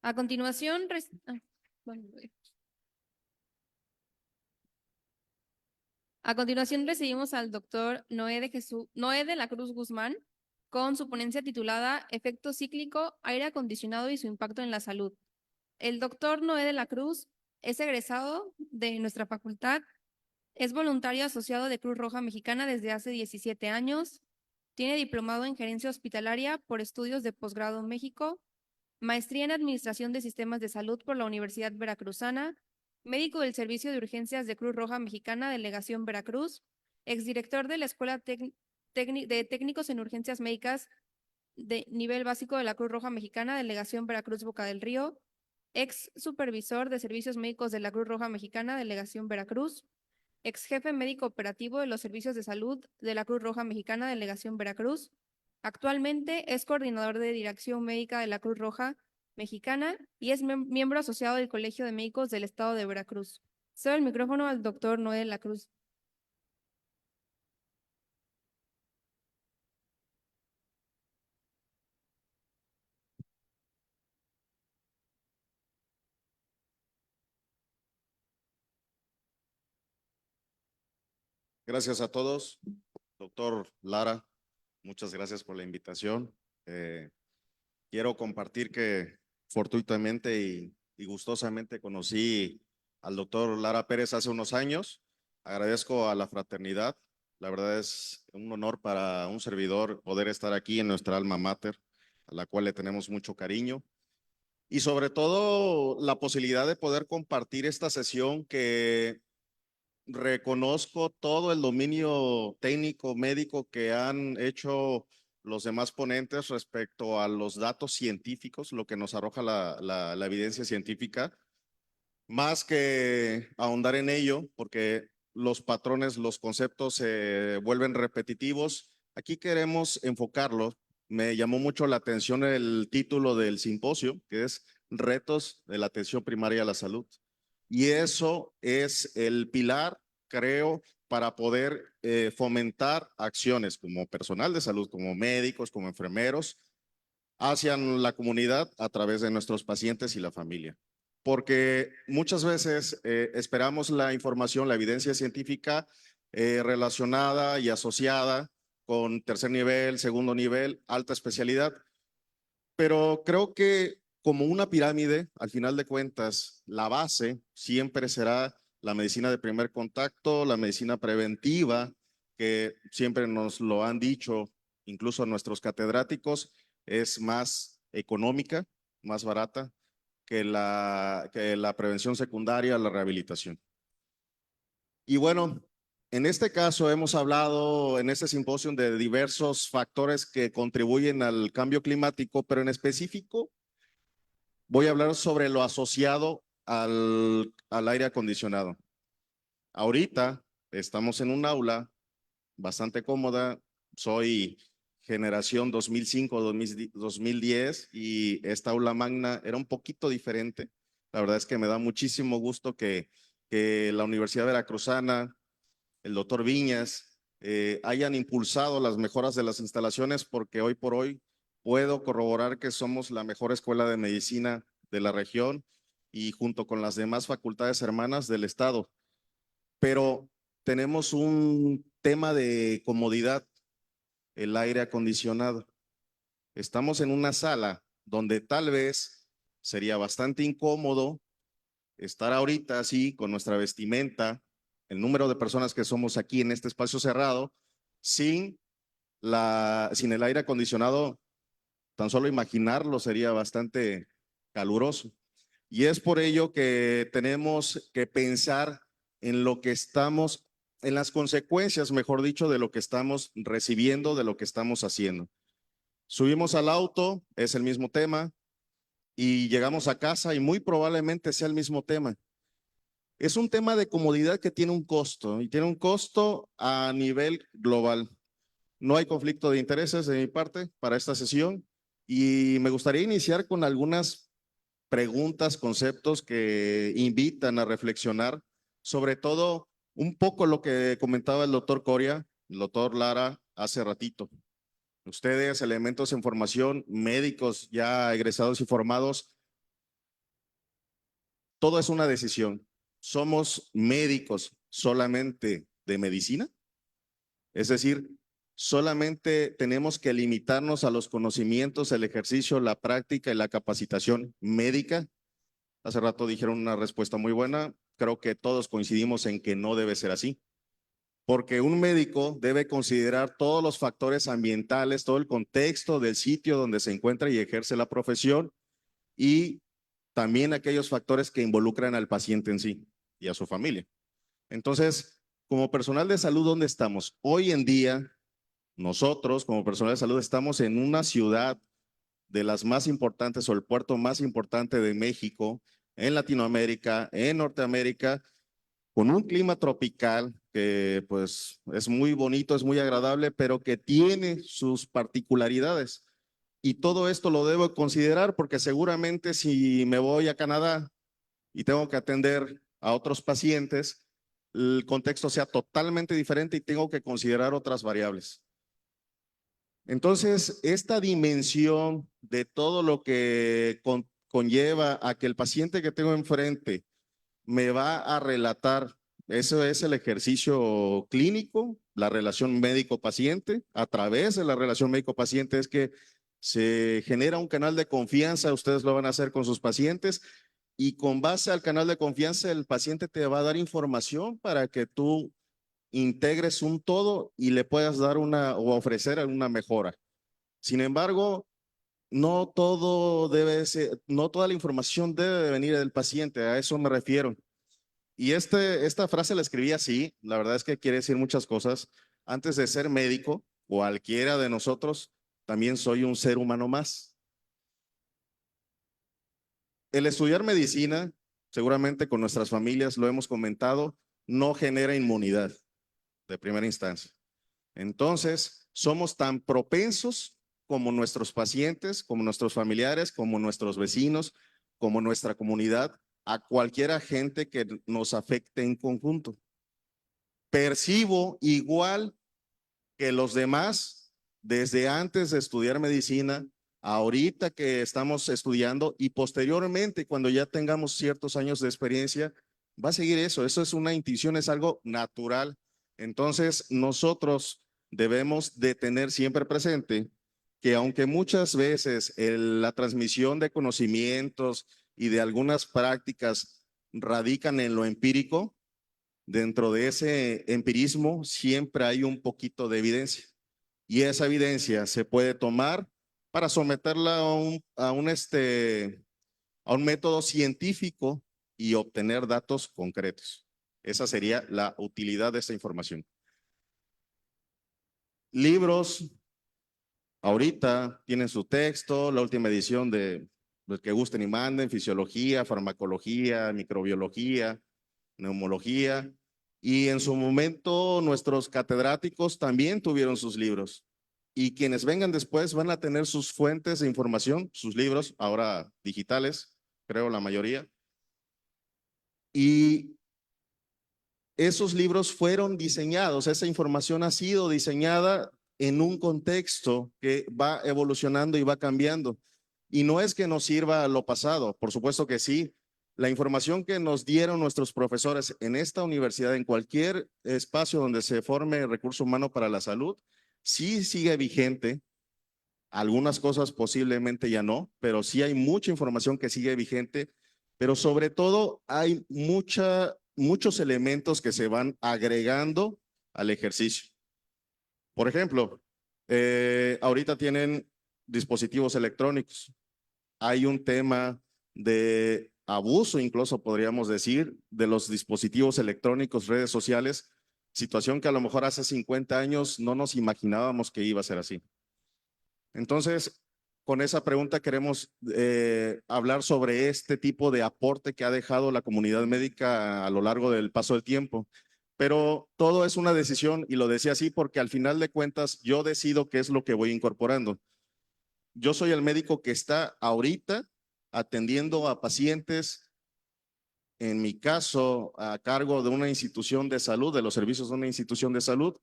A continuación, bueno, a continuación recibimos al doctor Noé de la Cruz Guzmán con su ponencia titulada Efecto cíclico, aire acondicionado y su impacto en la salud. El doctor Noé de la Cruz es egresado de nuestra facultad, es voluntario asociado de Cruz Roja Mexicana desde hace 17 años, tiene diplomado en gerencia hospitalaria por estudios de posgrado en México, maestría en Administración de Sistemas de Salud por la Universidad Veracruzana, médico del Servicio de Urgencias de Cruz Roja Mexicana, Delegación Veracruz, exdirector de la Escuela de Técnicos en Urgencias Médicas de nivel básico de la Cruz Roja Mexicana, Delegación Veracruz Boca del Río, ex supervisor de Servicios Médicos de la Cruz Roja Mexicana, Delegación Veracruz, ex jefe médico operativo de los Servicios de Salud de la Cruz Roja Mexicana, Delegación Veracruz. Actualmente es coordinador de Dirección Médica de la Cruz Roja Mexicana y es miembro asociado del Colegio de Médicos del Estado de Veracruz. Cedo el micrófono al doctor Noé de la Cruz. Gracias a todos. Doctor Lara, muchas gracias por la invitación. Quiero compartir que fortuitamente y gustosamente conocí al doctor Lara Pérez hace unos años. Agradezco a la fraternidad. La verdad es un honor para un servidor poder estar aquí en nuestra alma mater, a la cual le tenemos mucho cariño. Y sobre todo la posibilidad de poder compartir esta sesión que reconozco todo el dominio técnico médico que han hecho los demás ponentes respecto a los datos científicos, lo que nos arroja la evidencia científica, más que ahondar en ello, porque los patrones, los conceptos se vuelven repetitivos. Aquí queremos enfocarlo. Me llamó mucho la atención el título del simposio, que es Retos de la Atención Primaria a la Salud. Y eso es el pilar, creo, para poder fomentar acciones como personal de salud, como médicos, como enfermeros, hacia la comunidad a través de nuestros pacientes y la familia. Porque muchas veces esperamos la información, la evidencia científica relacionada y asociada con tercer nivel, segundo nivel, alta especialidad, pero creo que como una pirámide, al final de cuentas, la base siempre será la medicina de primer contacto, la medicina preventiva, que siempre nos lo han dicho, incluso nuestros catedráticos, es más económica, más barata que la prevención secundaria, la rehabilitación. Y bueno, en este caso hemos hablado en este simposio de diversos factores que contribuyen al cambio climático, pero en específico voy a hablar sobre lo asociado al aire acondicionado. Ahorita estamos en un aula bastante cómoda. Soy generación 2005-2010 y esta aula magna era un poquito diferente. La verdad es que me da muchísimo gusto que la Universidad Veracruzana, el doctor Viñas, hayan impulsado las mejoras de las instalaciones, porque hoy por hoy puedo corroborar que somos la mejor escuela de medicina de la región y junto con las demás facultades hermanas del estado. Pero tenemos un tema de comodidad, el aire acondicionado. Estamos en una sala donde tal vez sería bastante incómodo estar ahorita así con nuestra vestimenta, el número de personas que somos aquí en este espacio cerrado, sin sin el aire acondicionado. Tan solo imaginarlo sería bastante caluroso. Y es por ello que tenemos que pensar en lo que estamos, en las consecuencias, mejor dicho, de lo que estamos recibiendo, de lo que estamos haciendo. Subimos al auto, es el mismo tema, y llegamos a casa y muy probablemente sea el mismo tema. Es un tema de comodidad que tiene un costo, y tiene un costo a nivel global. No hay conflicto de intereses de mi parte para esta sesión y me gustaría iniciar con algunas preguntas, conceptos que invitan a reflexionar, sobre todo un poco lo que comentaba el doctor Coria, el doctor Lara hace ratito. Ustedes, elementos en formación, médicos ya egresados y formados, todo es una decisión. ¿Somos médicos solamente de medicina? Es decir, solamente tenemos que limitarnos a los conocimientos, el ejercicio, la práctica y la capacitación médica. Hace rato dijeron una respuesta muy buena. Creo que todos coincidimos en que no debe ser así, porque un médico debe considerar todos los factores ambientales, todo el contexto del sitio donde se encuentra y ejerce la profesión y también aquellos factores que involucran al paciente en sí y a su familia. Entonces, como personal de salud, ¿dónde estamos? Hoy en día, nosotros como personal de salud estamos en una ciudad de las más importantes o el puerto más importante de México, en Latinoamérica, en Norteamérica, con un clima tropical que pues es muy bonito, es muy agradable, pero que tiene sus particularidades. Y todo esto lo debo considerar porque seguramente si me voy a Canadá y tengo que atender a otros pacientes, el contexto sea totalmente diferente y tengo que considerar otras variables. Entonces, esta dimensión de todo lo que conlleva a que el paciente que tengo enfrente me va a relatar, eso es el ejercicio clínico, la relación médico-paciente. A través de la relación médico-paciente es que se genera un canal de confianza, ustedes lo van a hacer con sus pacientes y con base al canal de confianza el paciente te va a dar información para que tú integres un todo y le puedas dar una o ofrecer una mejora. Sin embargo, no todo debe ser, no toda la información debe de venir del paciente, a eso me refiero. Y esta frase la escribí así, la verdad es que quiere decir muchas cosas. Antes de ser médico, cualquiera de nosotros, también soy un ser humano más. El estudiar medicina, seguramente con nuestras familias lo hemos comentado, no genera inmunidad de primera instancia. Entonces, somos tan propensos como nuestros pacientes, como nuestros familiares, como nuestros vecinos, como nuestra comunidad, a cualquier agente que nos afecte en conjunto. Percibo igual que los demás desde antes de estudiar medicina, ahorita que estamos estudiando y posteriormente cuando ya tengamos ciertos años de experiencia, va a seguir eso. Eso es una intuición, es algo natural. Entonces, nosotros debemos de tener siempre presente que aunque muchas veces la transmisión de conocimientos y de algunas prácticas radican en lo empírico, dentro de ese empirismo siempre hay un poquito de evidencia y esa evidencia se puede tomar para someterla a un método científico y obtener datos concretos. Esa sería la utilidad de esta información. Libros, ahorita tienen su texto, la última edición de los que gusten y manden, fisiología, farmacología, microbiología, neumología, y en su momento nuestros catedráticos también tuvieron sus libros. Y quienes vengan después van a tener sus fuentes de información, sus libros, ahora digitales, creo la mayoría. Y esos libros fueron diseñados, esa información ha sido diseñada en un contexto que va evolucionando y va cambiando. Y no es que nos sirva lo pasado, por supuesto que sí. La información que nos dieron nuestros profesores en esta universidad, en cualquier espacio donde se forme recurso humano para la salud, sí sigue vigente. Algunas cosas posiblemente ya no, pero sí hay mucha información que sigue vigente, pero sobre todo hay muchos elementos que se van agregando al ejercicio. Por ejemplo, ahorita tienen dispositivos electrónicos. Hay un tema de abuso, incluso podríamos decir, de los dispositivos electrónicos, redes sociales, situación que a lo mejor hace 50 años no nos imaginábamos que iba a ser así. Entonces, con esa pregunta queremos hablar sobre este tipo de aporte que ha dejado la comunidad médica a lo largo del paso del tiempo. Pero todo es una decisión y lo decía así porque al final de cuentas yo decido qué es lo que voy incorporando. Yo soy el médico que está ahorita atendiendo a pacientes, en mi caso, a cargo de una institución de salud, de los servicios de una institución de salud,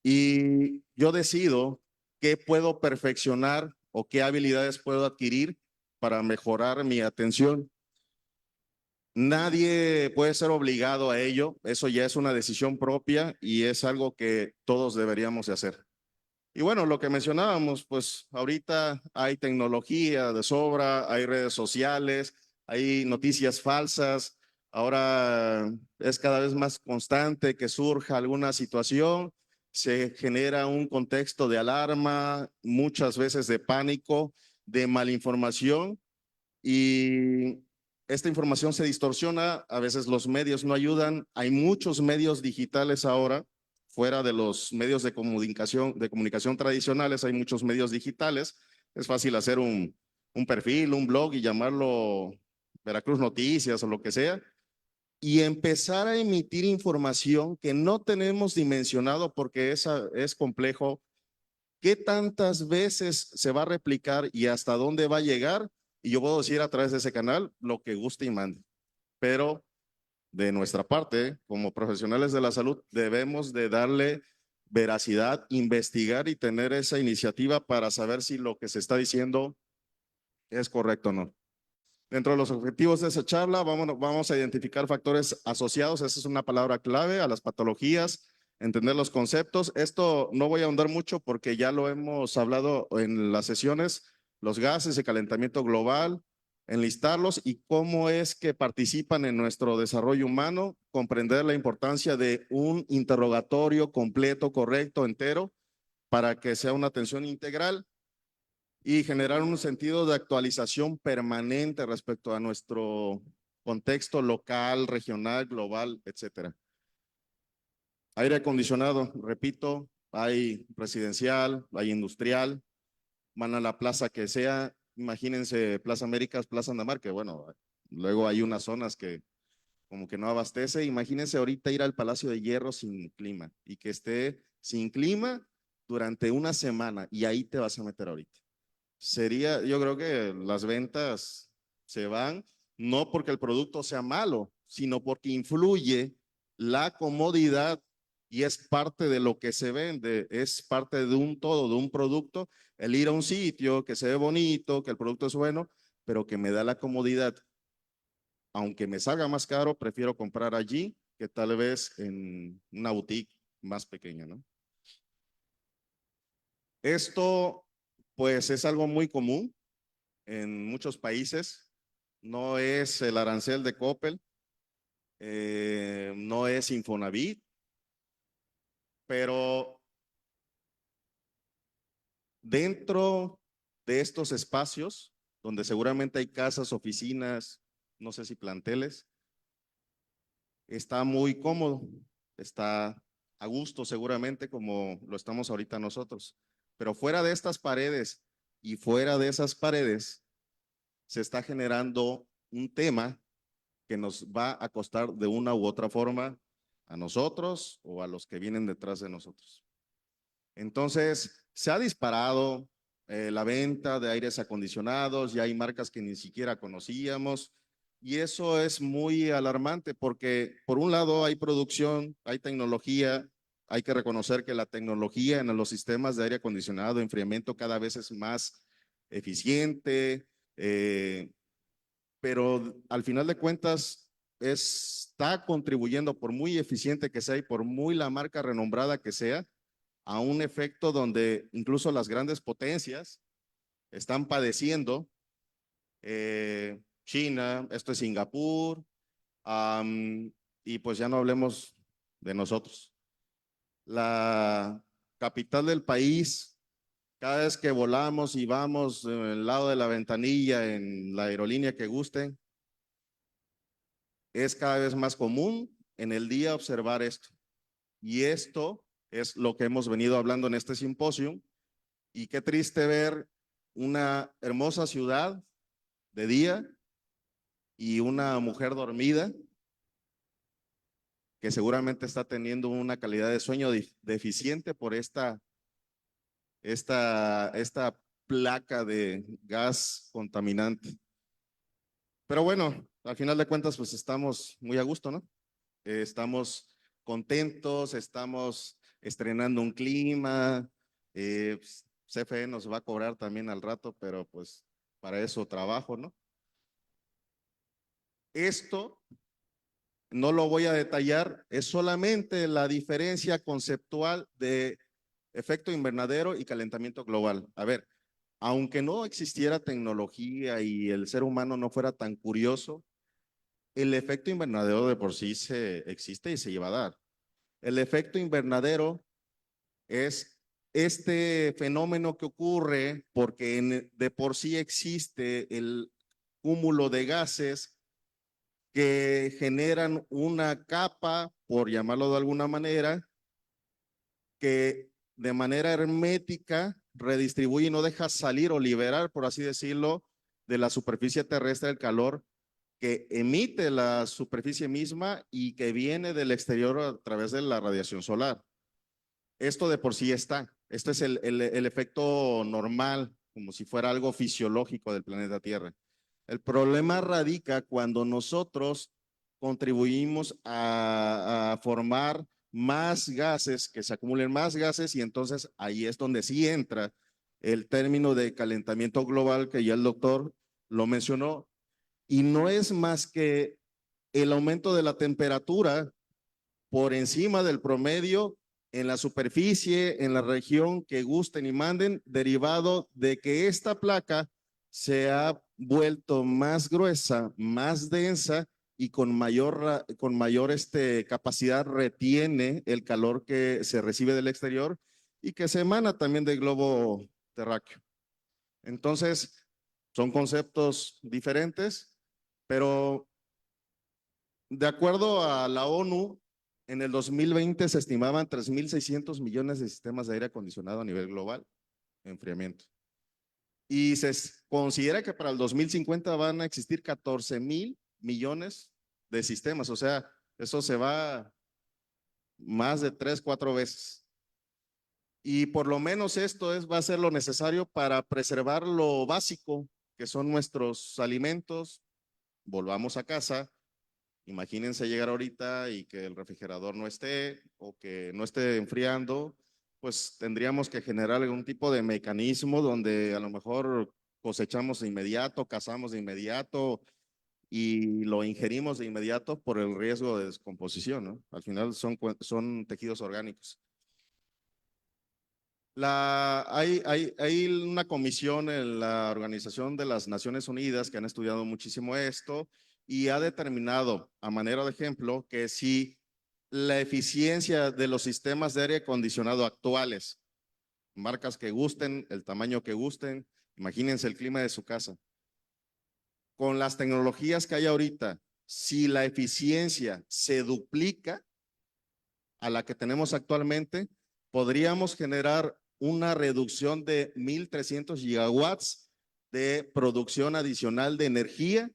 y yo decido qué puedo perfeccionar o qué habilidades puedo adquirir para mejorar mi atención. Nadie puede ser obligado a ello, eso ya es una decisión propia y es algo que todos deberíamos de hacer. Y bueno, lo que mencionábamos, pues ahorita hay tecnología de sobra, hay redes sociales, hay noticias falsas. Ahora es cada vez más constante que surja alguna situación, se genera un contexto de alarma, muchas veces de pánico, de malinformación y esta información se distorsiona, a veces los medios no ayudan, hay muchos medios digitales ahora, fuera de los medios de comunicación tradicionales, hay muchos medios digitales, es fácil hacer un perfil, un blog y llamarlo Veracruz Noticias o lo que sea, y empezar a emitir información que no tenemos dimensionado porque es complejo. ¿Qué tantas veces se va a replicar y hasta dónde va a llegar? Y yo puedo decir a través de ese canal lo que guste y mande. Pero de nuestra parte, como profesionales de la salud, debemos de darle veracidad, investigar y tener esa iniciativa para saber si lo que se está diciendo es correcto o no. Dentro de los objetivos de esa charla, vamos a identificar factores asociados, esa es una palabra clave, a las patologías, entender los conceptos. Esto no voy a ahondar mucho porque ya lo hemos hablado en las sesiones, los gases, el calentamiento global, enlistarlos y cómo es que participan en nuestro desarrollo humano, comprender la importancia de un interrogatorio completo, correcto, entero, para que sea una atención integral y generar un sentido de actualización permanente respecto a nuestro contexto local, regional, global, etcétera. Aire acondicionado, repito, hay residencial, hay industrial, van a la plaza que sea, imagínense Plaza Américas, Plaza Andamar, que bueno, luego hay unas zonas que como que no abastece, imagínense ahorita ir al Palacio de Hierro sin clima y que esté sin clima durante una semana y ahí te vas a meter ahorita. Yo creo que las ventas se van, no porque el producto sea malo, sino porque influye la comodidad y es parte de lo que se vende, es parte de un todo, de un producto, el ir a un sitio que se ve bonito, que el producto es bueno, pero que me da la comodidad. Aunque me salga más caro, prefiero comprar allí que tal vez en una boutique más pequeña, ¿no? Esto, pues, es algo muy común en muchos países. No es el arancel de Coppel, no es Infonavit, pero dentro de estos espacios, donde seguramente hay casas, oficinas, no sé si planteles, está muy cómodo, está a gusto seguramente como lo estamos ahorita nosotros. Pero fuera de estas paredes y fuera de esas paredes se está generando un tema que nos va a costar de una u otra forma a nosotros o a los que vienen detrás de nosotros. Entonces, se ha disparado la venta de aires acondicionados, ya hay marcas que ni siquiera conocíamos y eso es muy alarmante porque por un lado hay producción, hay tecnología, hay que reconocer que la tecnología en los sistemas de aire acondicionado, enfriamiento cada vez es más eficiente, pero al final de cuentas está contribuyendo, por muy eficiente que sea y por muy la marca renombrada que sea, a un efecto donde incluso las grandes potencias están padeciendo. China, esto es Singapur, y pues ya no hablemos de nosotros. La capital del país, cada vez que volamos y vamos del lado de la ventanilla en la aerolínea que guste, es cada vez más común en el día observar esto. Y esto es lo que hemos venido hablando en este simposio. Y qué triste ver una hermosa ciudad de día y una mujer dormida que seguramente está teniendo una calidad de sueño deficiente por esta placa de gas contaminante. Pero bueno, al final de cuentas, pues estamos muy a gusto, ¿no? Estamos contentos, estamos estrenando un clima, pues, CFE nos va a cobrar también al rato, pero pues para eso trabajo, ¿no? Esto no lo voy a detallar, es solamente la diferencia conceptual de efecto invernadero y calentamiento global. A ver, aunque no existiera tecnología y el ser humano no fuera tan curioso, el efecto invernadero de por sí existe y se lleva a dar. El efecto invernadero es este fenómeno que ocurre porque de por sí existe el cúmulo de gases que generan una capa, por llamarlo de alguna manera, que de manera hermética redistribuye y no deja salir o liberar, por así decirlo, de la superficie terrestre el calor que emite la superficie misma y que viene del exterior a través de la radiación solar. Esto de por sí está. Esto es el efecto normal, como si fuera algo fisiológico del planeta Tierra. El problema radica cuando nosotros contribuimos a formar más gases, que se acumulen más gases, y entonces ahí es donde sí entra el término de calentamiento global que ya el doctor lo mencionó, y no es más que el aumento de la temperatura por encima del promedio en la superficie, en la región que gusten y manden, derivado de que esta placa se ha vuelto más gruesa, más densa y con mayor capacidad retiene el calor que se recibe del exterior y que se emana también del globo terráqueo. Entonces, son conceptos diferentes, pero de acuerdo a la ONU, en el 2020 se estimaban 3.600 millones de sistemas de aire acondicionado a nivel global, enfriamiento. Y se considera que para el 2050 van a existir 14.000 millones de sistemas, o sea, eso se va más de 3, 4 veces. Y por lo menos esto va a ser lo necesario para preservar lo básico, que son nuestros alimentos. Volvamos a casa. Imagínense llegar ahorita y que el refrigerador no esté o que no esté enfriando, pues tendríamos que generar algún tipo de mecanismo donde a lo mejor cosechamos de inmediato, cazamos de inmediato y lo ingerimos de inmediato por el riesgo de descomposición, ¿no? Al final son tejidos orgánicos. Hay una comisión en la Organización de las Naciones Unidas que han estudiado muchísimo esto y ha determinado, a manera de ejemplo, que si la eficiencia de los sistemas de aire acondicionado actuales, marcas que gusten, el tamaño que gusten, imagínense el clima de su casa, con las tecnologías que hay ahorita, si la eficiencia se duplica a la que tenemos actualmente, podríamos generar una reducción de 1.300 gigawatts de producción adicional de energía,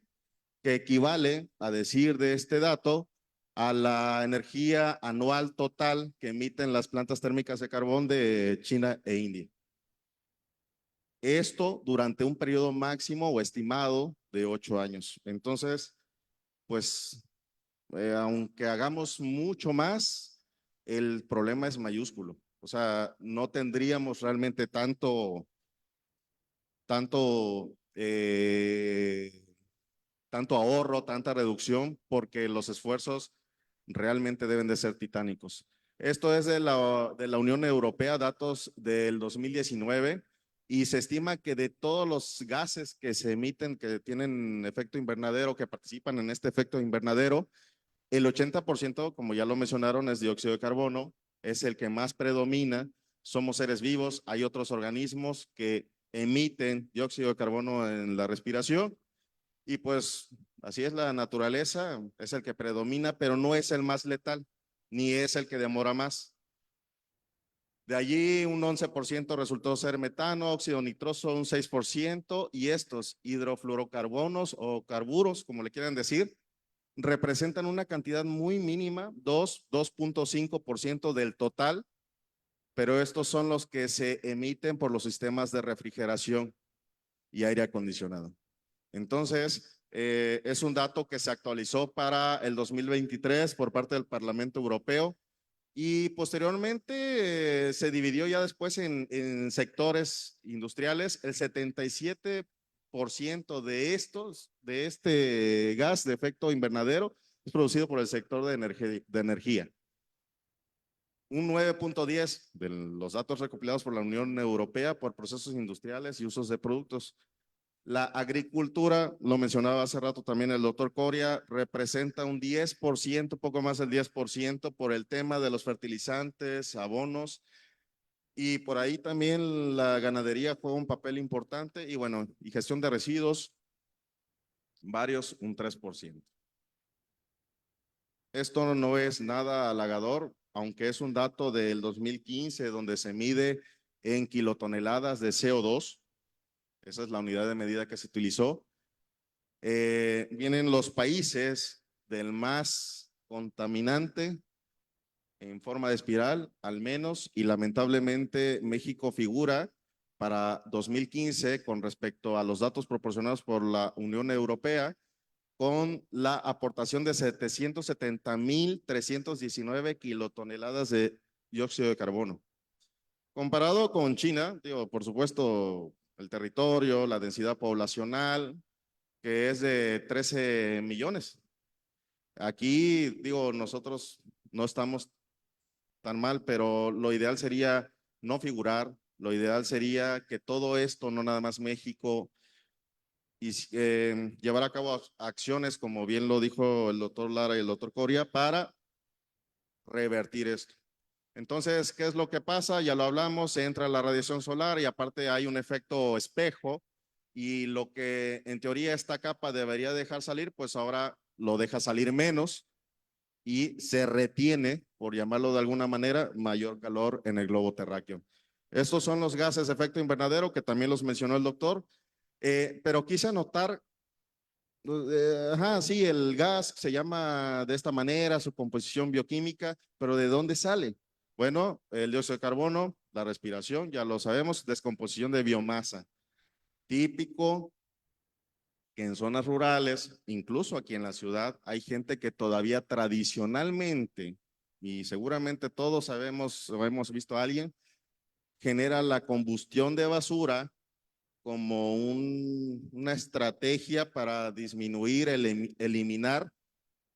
que equivale, a decir de este dato, a la energía anual total que emiten las plantas térmicas de carbón de China e India. Esto durante un periodo máximo o estimado de 8 años. Entonces, pues, aunque hagamos mucho más, el problema es mayúsculo. O sea, no tendríamos realmente tanto, tanto ahorro, tanta reducción, porque los esfuerzos realmente deben de ser titánicos. Esto es de la Unión Europea, datos del 2019, y se estima que de todos los gases que se emiten, que tienen efecto invernadero, que participan en este efecto invernadero, el 80%, como ya lo mencionaron, es dióxido de carbono, es el que más predomina. Somos seres vivos, hay otros organismos que emiten dióxido de carbono en la respiración y pues así es la naturaleza, es el que predomina, pero no es el más letal, ni es el que demora más. De allí un 11% resultó ser metano, óxido nitroso un 6% y estos hidrofluorocarbonos o carburos, como le quieran decir, representan una cantidad muy mínima, 2.5% del total, pero estos son los que se emiten por los sistemas de refrigeración y aire acondicionado. Entonces, es un dato que se actualizó para el 2023 por parte del Parlamento Europeo y posteriormente se dividió ya después en sectores industriales. El 77% 10% de este gas de efecto invernadero es producido por el sector de energía. Un 9.10 de los datos recopilados por la Unión Europea por procesos industriales y usos de productos. La agricultura, lo mencionaba hace rato también el doctor Coria, representa un 10%, poco más del 10% por el tema de los fertilizantes, abonos, y por ahí también la ganadería juega un papel importante, y bueno, y gestión de residuos, varios, un 3%. Esto no es nada halagador, aunque es un dato del 2015 donde se mide en kilotoneladas de CO2. Esa es la unidad de medida que se utilizó. Vienen los países del más contaminante en forma de espiral, al menos, y lamentablemente México figura para 2015 con respecto a los datos proporcionados por la Unión Europea, con la aportación de 770,319 kilotoneladas de dióxido de carbono. Comparado con China, digo, por supuesto, el territorio, la densidad poblacional, que es de 13 millones. Aquí, digo, nosotros no estamos tan mal, pero lo ideal sería no figurar, lo ideal sería que todo esto, no nada más México, y llevar a cabo acciones, como bien lo dijo el doctor Lara y el doctor Coria, para revertir esto. Entonces, ¿qué es lo que pasa? Ya lo hablamos, entra la radiación solar y aparte hay un efecto espejo, y lo que en teoría esta capa debería dejar salir, pues ahora lo deja salir menos y se retiene, por llamarlo de alguna manera, mayor calor en el globo terráqueo. Estos son los gases de efecto invernadero que también los mencionó el doctor, pero quise anotar, sí, el gas se llama de esta manera, su composición bioquímica, pero ¿de dónde sale? Bueno, el dióxido de carbono, la respiración, ya lo sabemos, descomposición de biomasa. Típico que en zonas rurales, incluso aquí en la ciudad, hay gente que todavía tradicionalmente, y seguramente todos sabemos o hemos visto a alguien, genera la combustión de basura como una estrategia para disminuir, eliminar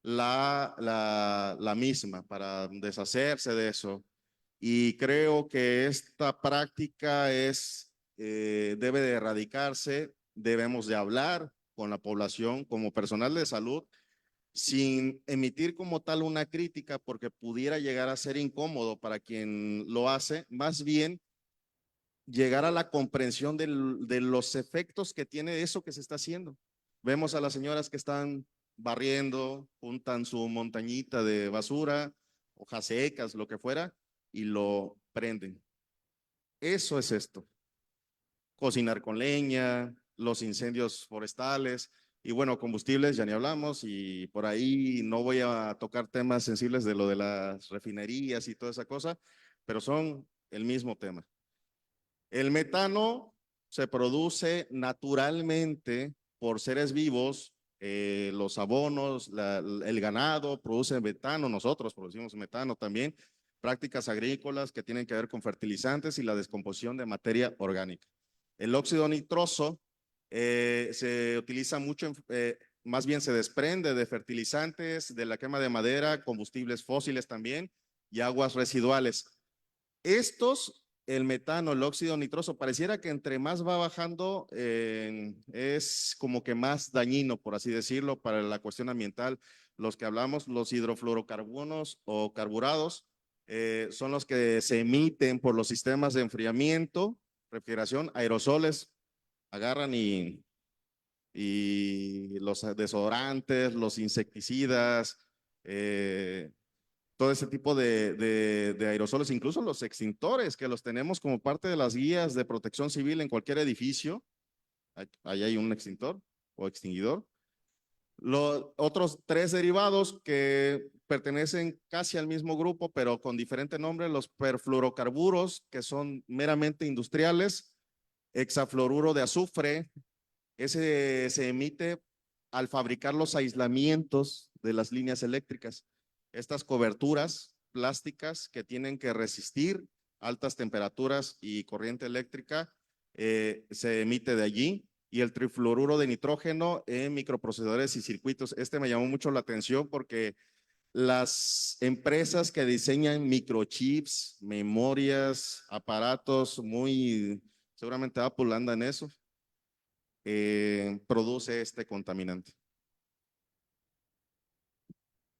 la misma, para deshacerse de eso. Y creo que esta práctica debe de erradicarse, debemos de hablar con la población como personal de salud, sin emitir como tal una crítica, porque pudiera llegar a ser incómodo para quien lo hace, más bien llegar a la comprensión de los efectos que tiene eso que se está haciendo. Vemos a las señoras que están barriendo, juntan su montañita de basura, hojas secas, lo que fuera, y lo prenden. Eso es esto. Cocinar con leña, los incendios forestales y bueno, combustibles, ya ni hablamos, y por ahí no voy a tocar temas sensibles de lo de las refinerías y toda esa cosa, pero son el mismo tema. El metano se produce naturalmente por seres vivos, los abonos, el ganado produce metano, nosotros producimos metano también, prácticas agrícolas que tienen que ver con fertilizantes y la descomposición de materia orgánica. El óxido nitroso se utiliza mucho, más bien se desprende de fertilizantes, de la quema de madera, combustibles fósiles también y aguas residuales. Estos, el metano, el óxido nitroso, pareciera que entre más va bajando, es como que más dañino, por así decirlo, para la cuestión ambiental. Los que hablamos, los hidrofluorocarbonos o carburados, son los que se emiten por los sistemas de enfriamiento, refrigeración, aerosoles, agarran y los desodorantes, los insecticidas, todo ese tipo de aerosoles, incluso los extintores que los tenemos como parte de las guías de protección civil en cualquier edificio. Ahí hay un extintor o extinguidor. Los otros tres derivados que pertenecen casi al mismo grupo, pero con diferente nombre, los perfluorocarburos, que son meramente industriales, hexafluoruro de azufre, ese se emite al fabricar los aislamientos de las líneas eléctricas. Estas coberturas plásticas que tienen que resistir altas temperaturas y corriente eléctrica, se emite de allí. y el trifluoruro de nitrógeno en microprocesadores y circuitos. Este me llamó mucho la atención porque las empresas que diseñan microchips, memorias, aparatos, seguramente Apple anda en eso, produce este contaminante.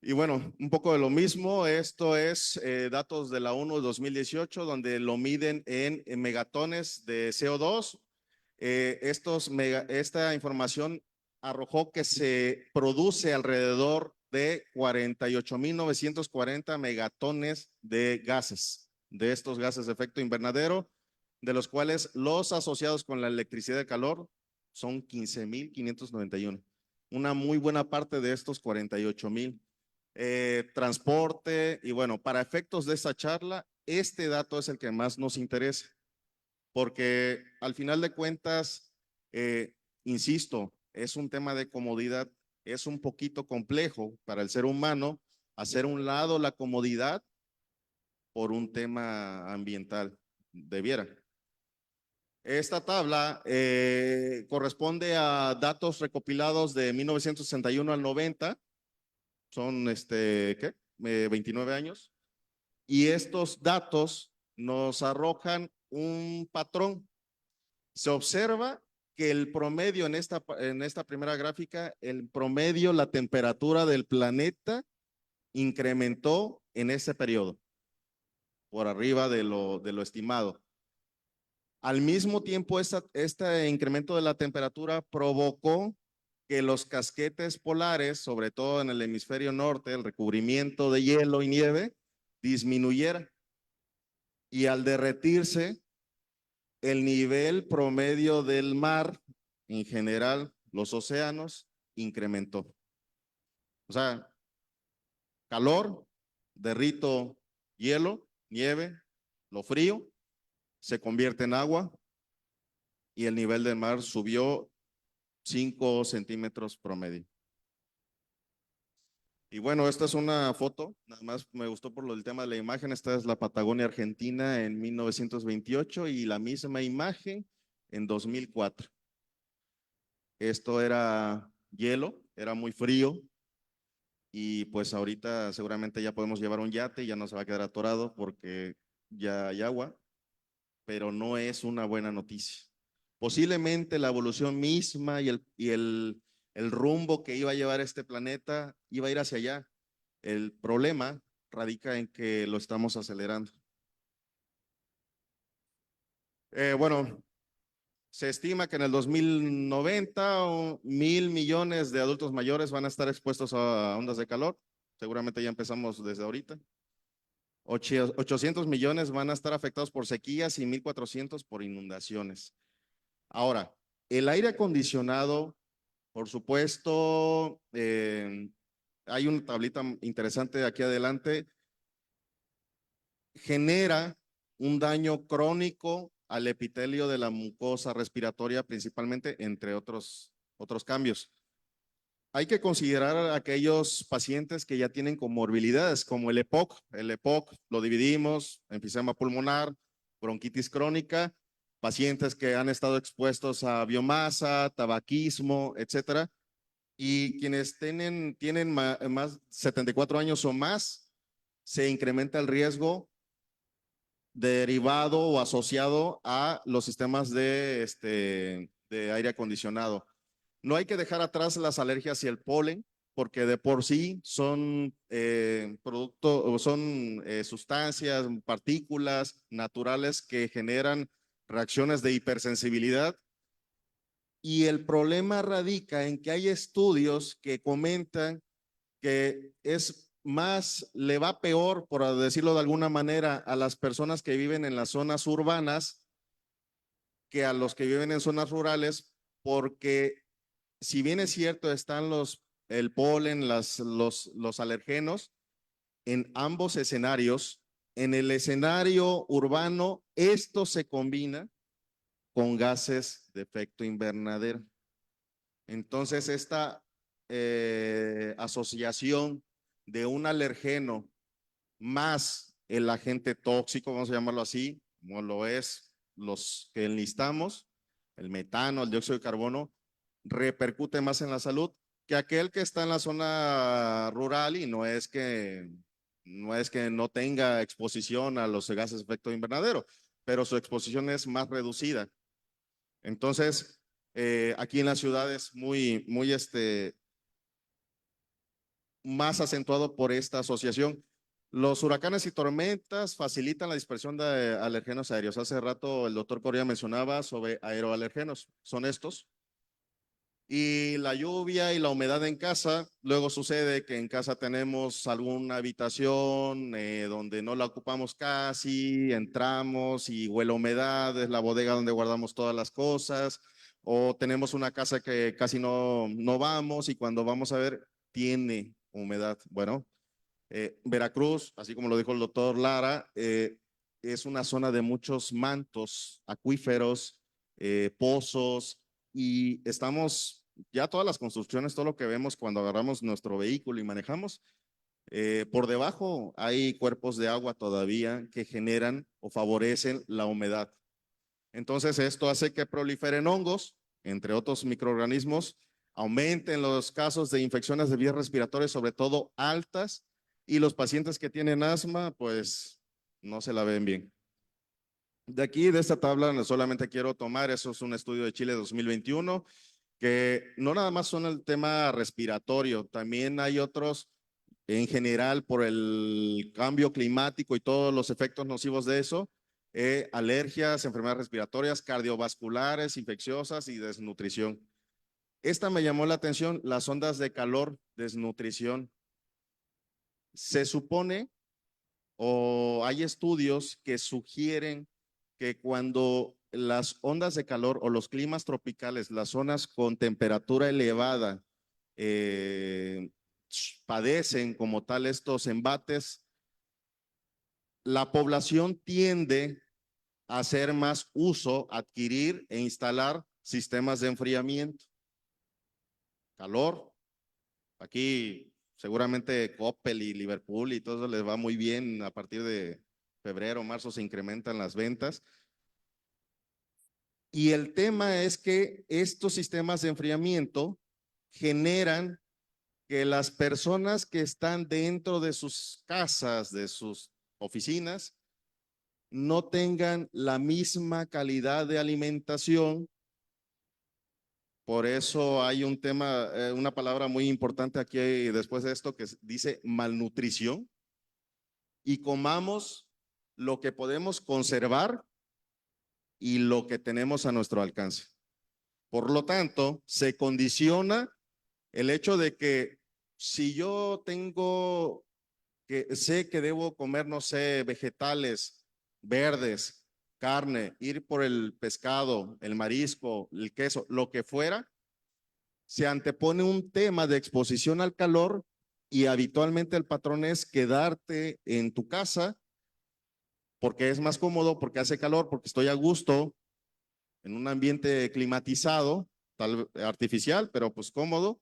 Y bueno, un poco de lo mismo, esto es datos de la ONU de 2018, donde lo miden en megatones de CO2. Esta información arrojó que se produce alrededor de 48.940 megatones de gases, de estos gases de efecto invernadero, de los cuales los asociados con la electricidad de calor son 15.591. Una muy buena parte de estos 48.000. Transporte, y bueno, para efectos de esta charla, este dato es el que más nos interesa, porque al final de cuentas, insisto, es un tema de comodidad, es un poquito complejo para el ser humano hacer un lado la comodidad por un tema ambiental, debiera. Esta tabla corresponde a datos recopilados de 1961 al 90, son 29 años, y estos datos nos arrojan un patrón. Se observa que el promedio en esta primera gráfica, el promedio, la temperatura del planeta incrementó en ese periodo, por arriba de lo estimado. Al mismo tiempo, este incremento de la temperatura provocó que los casquetes polares, sobre todo en el hemisferio norte, el recubrimiento de hielo y nieve, disminuyera. Y al derretirse, el nivel promedio del mar, en general, los océanos, incrementó. O sea, calor, derrito hielo, nieve, lo frío, se convierte en agua y el nivel del mar subió 5 centímetros promedio. Y bueno, esta es una foto, nada más me gustó por el tema de la imagen. Esta es la Patagonia Argentina en 1928 y la misma imagen en 2004. Esto era hielo, era muy frío y pues ahorita seguramente ya podemos llevar un yate y ya no se va a quedar atorado porque ya hay agua, pero no es una buena noticia. Posiblemente la evolución misma y el rumbo que iba a llevar este planeta iba a ir hacia allá. El problema radica en que lo estamos acelerando. Bueno, se estima que en el 2090 1.000 millones de adultos mayores van a estar expuestos a ondas de calor. Seguramente ya empezamos desde ahorita. 800 millones van a estar afectados por sequías y 1.400 por inundaciones. Ahora, el aire acondicionado, por supuesto, hay una tablita interesante aquí adelante, genera un daño crónico al epitelio de la mucosa respiratoria principalmente, entre otros cambios. Hay que considerar a aquellos pacientes que ya tienen comorbilidades como el EPOC. El EPOC lo dividimos, enfisema pulmonar, bronquitis crónica, pacientes que han estado expuestos a biomasa, tabaquismo, etcétera. Y quienes tienen más 74 años o más, se incrementa el riesgo derivado o asociado a los sistemas de aire acondicionado. No hay que dejar atrás las alergias y el polen, porque de por sí son sustancias, partículas naturales que generan reacciones de hipersensibilidad. Y el problema radica en que hay estudios que comentan que le va peor, por decirlo de alguna manera, a las personas que viven en las zonas urbanas que a los que viven en zonas rurales, porque si bien es cierto, están el polen, los alergenos, en ambos escenarios, en el escenario urbano, esto se combina con gases de efecto invernadero. Entonces, esta asociación de un alergeno más el agente tóxico, vamos a llamarlo así, como lo es los que enlistamos, el metano, el dióxido de carbono, repercute más en la salud que aquel que está en la zona rural y no es que no tenga exposición a los gases de efecto invernadero, pero su exposición es más reducida. Entonces, aquí en las ciudades muy más acentuado por esta asociación. Los huracanes y tormentas facilitan la dispersión de alergenos aéreos. Hace rato el doctor Coria mencionaba sobre aeroalergenos, son estos. Y la lluvia y la humedad en casa, luego sucede que en casa tenemos alguna habitación donde no la ocupamos casi, entramos y huele a humedad, es la bodega donde guardamos todas las cosas, o tenemos una casa que casi no vamos y cuando vamos a ver tiene humedad. Bueno, Veracruz, así como lo dijo el doctor Lara, es una zona de muchos mantos acuíferos, pozos, y estamos, ya todas las construcciones, todo lo que vemos cuando agarramos nuestro vehículo y manejamos, por debajo hay cuerpos de agua todavía que generan o favorecen la humedad. Entonces esto hace que proliferen hongos, entre otros microorganismos, aumenten los casos de infecciones de vías respiratorias, sobre todo altas, y los pacientes que tienen asma, pues no se la ven bien. De aquí, de esta tabla, solamente quiero tomar, eso es un estudio de Chile 2021, que no nada más son el tema respiratorio, también hay otros en general por el cambio climático y todos los efectos nocivos de eso, alergias, enfermedades respiratorias, cardiovasculares, infecciosas y desnutrición. Esta me llamó la atención, las ondas de calor, desnutrición. Se supone o hay estudios que sugieren que cuando las ondas de calor o los climas tropicales, las zonas con temperatura elevada, eh, padecen como tal estos embates, la población tiende a hacer más uso, adquirir e instalar sistemas de enfriamiento. Calor, aquí seguramente Coppel y Liverpool y todo eso les va muy bien. A partir de febrero, marzo se incrementan las ventas. Y el tema es que estos sistemas de enfriamiento generan que las personas que están dentro de sus casas, de sus oficinas, no tengan la misma calidad de alimentación. Por eso hay un tema, una palabra muy importante aquí después de esto que dice malnutrición, y comamos lo que podemos conservar y lo que tenemos a nuestro alcance. Por lo tanto, se condiciona el hecho de que si yo tengo que sé que debo comer, no sé, vegetales verdes, carne, ir por el pescado, el marisco, el queso, lo que fuera, se antepone un tema de exposición al calor y habitualmente el patrón es quedarte en tu casa porque es más cómodo, porque hace calor, porque estoy a gusto en un ambiente climatizado, tal artificial, pero pues cómodo.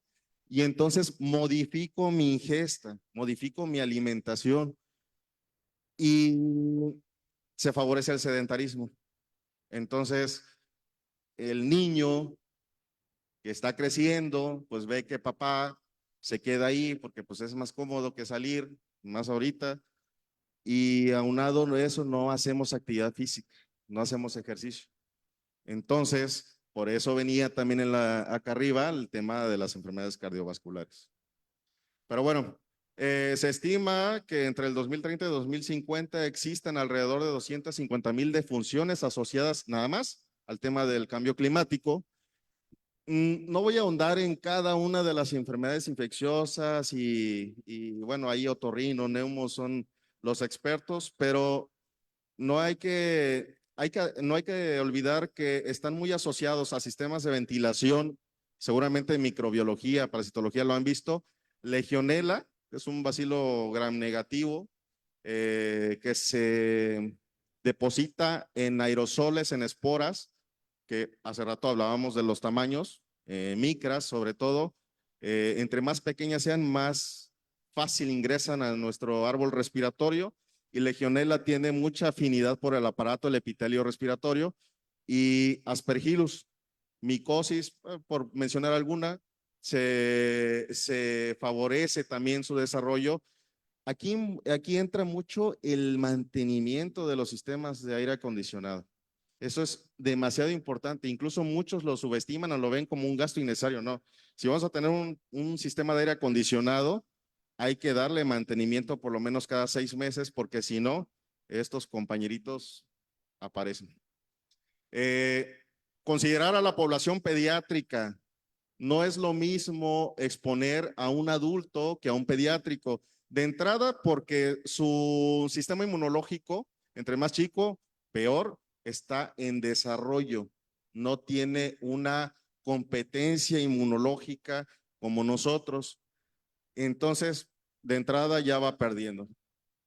Y entonces modifico mi ingesta, modifico mi alimentación y se favorece el sedentarismo. Entonces, el niño que está creciendo, pues ve que papá se queda ahí porque pues es más cómodo que salir, más ahorita, y aunado de eso no hacemos actividad física, no hacemos ejercicio. Entonces, por eso venía también acá arriba el tema de las enfermedades cardiovasculares. Pero bueno, se estima que entre el 2030 y 2050 existan alrededor de 250,000 defunciones asociadas nada más al tema del cambio climático. No voy a ahondar en cada una de las enfermedades infecciosas y bueno, ahí otorrino, neumo son los expertos, pero no hay que olvidar que están muy asociados a sistemas de ventilación, seguramente microbiología, parasitología lo han visto. Legionela, que es un bacilo gram negativo, que se deposita en aerosoles, en esporas, que hace rato hablábamos de los tamaños, micras sobre todo, entre más pequeñas sean, más fácil ingresan a nuestro árbol respiratorio, y Legionella tiene mucha afinidad por el aparato, el epitelio respiratorio, y Aspergillus micosis, por mencionar alguna, se favorece también su desarrollo. Aquí entra mucho el mantenimiento de los sistemas de aire acondicionado. Eso es demasiado importante. Incluso muchos lo subestiman o lo ven como un gasto innecesario. No, si vamos a tener un sistema de aire acondicionado, hay que darle mantenimiento por lo menos cada 6 meses, porque si no, estos compañeritos aparecen. Eh, Considerar a la población pediátrica. No es lo mismo exponer a un adulto que a un pediátrico. De entrada, porque su sistema inmunológico, entre más chico, peor, está en desarrollo. No tiene una competencia inmunológica como nosotros. Entonces, de entrada ya va perdiendo.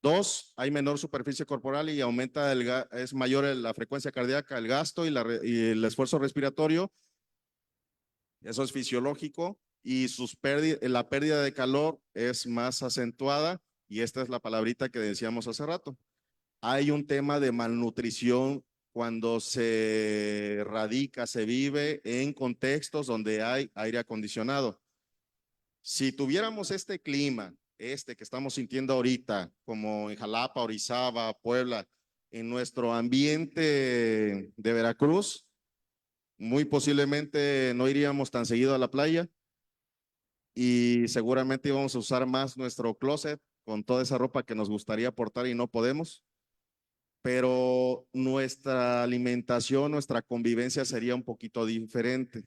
Dos, hay menor superficie corporal y aumenta es mayor la frecuencia cardíaca, el gasto y el esfuerzo respiratorio. Eso es fisiológico y la pérdida de calor es más acentuada y esta es la palabrita que decíamos hace rato. Hay un tema de malnutrición cuando se radica, se vive en contextos donde hay aire acondicionado. Si tuviéramos este clima, que estamos sintiendo ahorita, como en Jalapa, Orizaba, Puebla, en nuestro ambiente de Veracruz, muy posiblemente no iríamos tan seguido a la playa y seguramente íbamos a usar más nuestro closet con toda esa ropa que nos gustaría portar y no podemos, pero nuestra alimentación, nuestra convivencia sería un poquito diferente.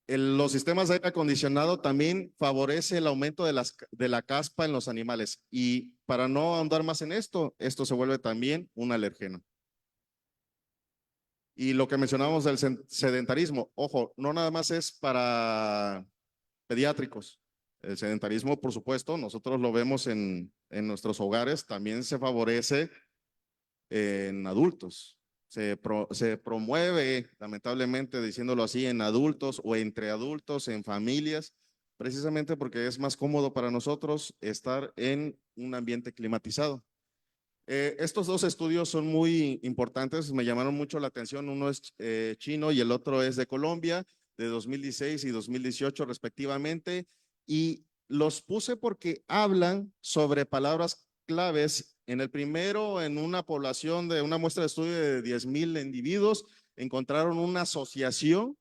Los sistemas de aire acondicionado también favorece el aumento de la caspa en los animales y para no ahondar más en esto, esto se vuelve también un alergeno. Y lo que mencionábamos del sedentarismo, ojo, no nada más es para pediátricos. El sedentarismo, por supuesto, nosotros lo vemos en nuestros hogares, también se favorece en adultos. Se promueve, lamentablemente, diciéndolo así, en adultos o entre adultos, en familias, precisamente porque es más cómodo para nosotros estar en un ambiente climatizado. Estos dos estudios son muy importantes, me llamaron mucho la atención, uno es chino y el otro es de Colombia, de 2016 y 2018 respectivamente, y los puse porque hablan sobre palabras claves. En el primero, en una población de una muestra de estudio de 10,000 individuos, encontraron una asociación